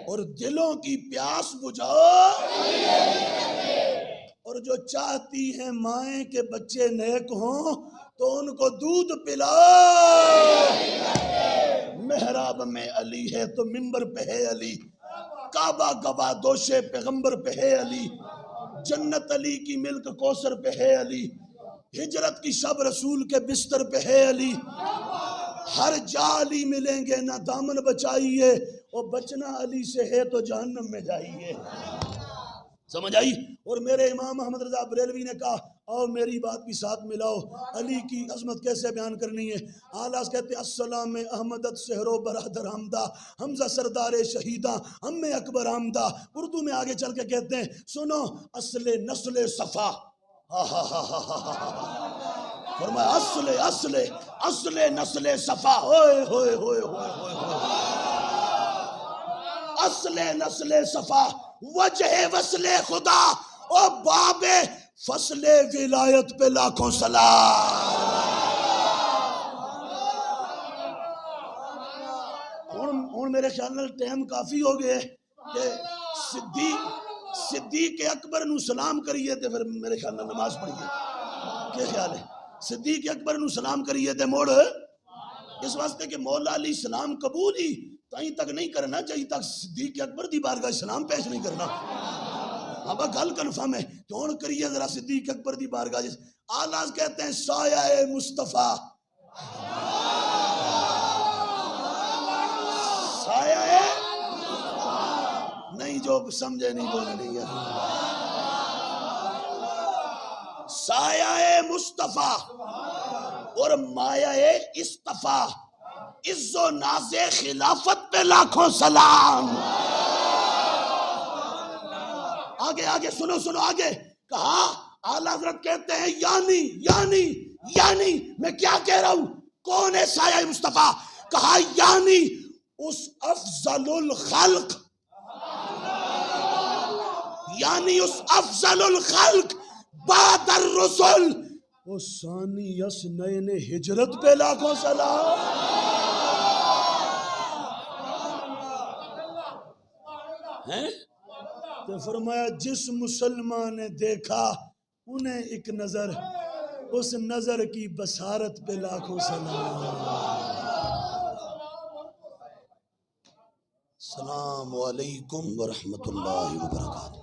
اور دلوں کی پیاس بجھاؤ، اور جو چاہتی ہیں مائیں کہ بچے نیک ہوں تو ان کو دودھ پلاؤ۔ محراب میں علی ہے تو منبر پہ ہے علی، کعبہ گواہ دوش پیغمبر پہ ہے علی، جنت علی کی ملک کوثر پہ ہے علی، ہجرت کی شب رسول کے بستر پہ ہے علی، ہر جا علی ملیں گے نہ دامن بچائیے، اور بچنا علی سے ہے تو جہنم میں جائیے۔ سمجھ آئی؟ اور میرے امام محمد رضا بریلوی نے کہا اور میری بات بھی ساتھ ملاؤ، علی کی عظمت کیسے بیان کرنی ہے۔ آلاز کہتے ہیں السلام احمدت سہرو برادر حمدہ، حمزہ سردار شہیدہ ہم اکبر آمدہ۔ اردو میں آگے چل کے کہتے ہیں سنو اصل نسل صفا، فرمایا اصل نسل صفا، ہوئے ہوئے ہوئے ہوئے ہوئے، اصل نسل صفا وجہ وصل خدا، او باب فصل ولایت پہ لاکھوں سلام۔ ہن میرے خیال نال ٹائم کافی ہو گئے کہ صدیق اکبر نو سلام کریے تے پھر میرے خیال نال نماز پڑھیے، کیا خیال ہے؟ صدیق اکبر نو سلام کریے تے موڑ، اس واسطے کہ مولا علی سلام قبول ہی تائیں تک نہیں کرنا جائیں تک صدیق اکبر دی بارگاہ سلام پیش نہیں کرنا۔ اب گل کنفرم ہے تو ہن کریے ذرا صدیق اکبر دی بارگاہ جس آلاز کہتے ہیں سایہ مصطفیٰ، سایہ نہیں، جو سمجھے نہیں بولے نہیں ہے، سایہ مصطفیٰ اور مایہ اصطفیٰ، عز و ناز خلافت پہ لاکھوں سلام۔ آگے سنو آگے کہا اعلیٰ حضرت کہتے ہیں یعنی میں کیا کہہ رہا ہوں، کون ہے سایہ مصطفیٰ؟ کہا یعنی اس افضل الخلق، یعنی اس افضل الخلق بعد الرسل، اس ثانی یسنین ہجرت پہ لاکھوں سلام۔ ہیں تو فرمایا جس مسلمان نے دیکھا انہیں ایک نظر، اس نظر کی بصارت پہ لاکھوں سلام۔ السلام علیکم ورحمۃ اللہ وبرکاتہ۔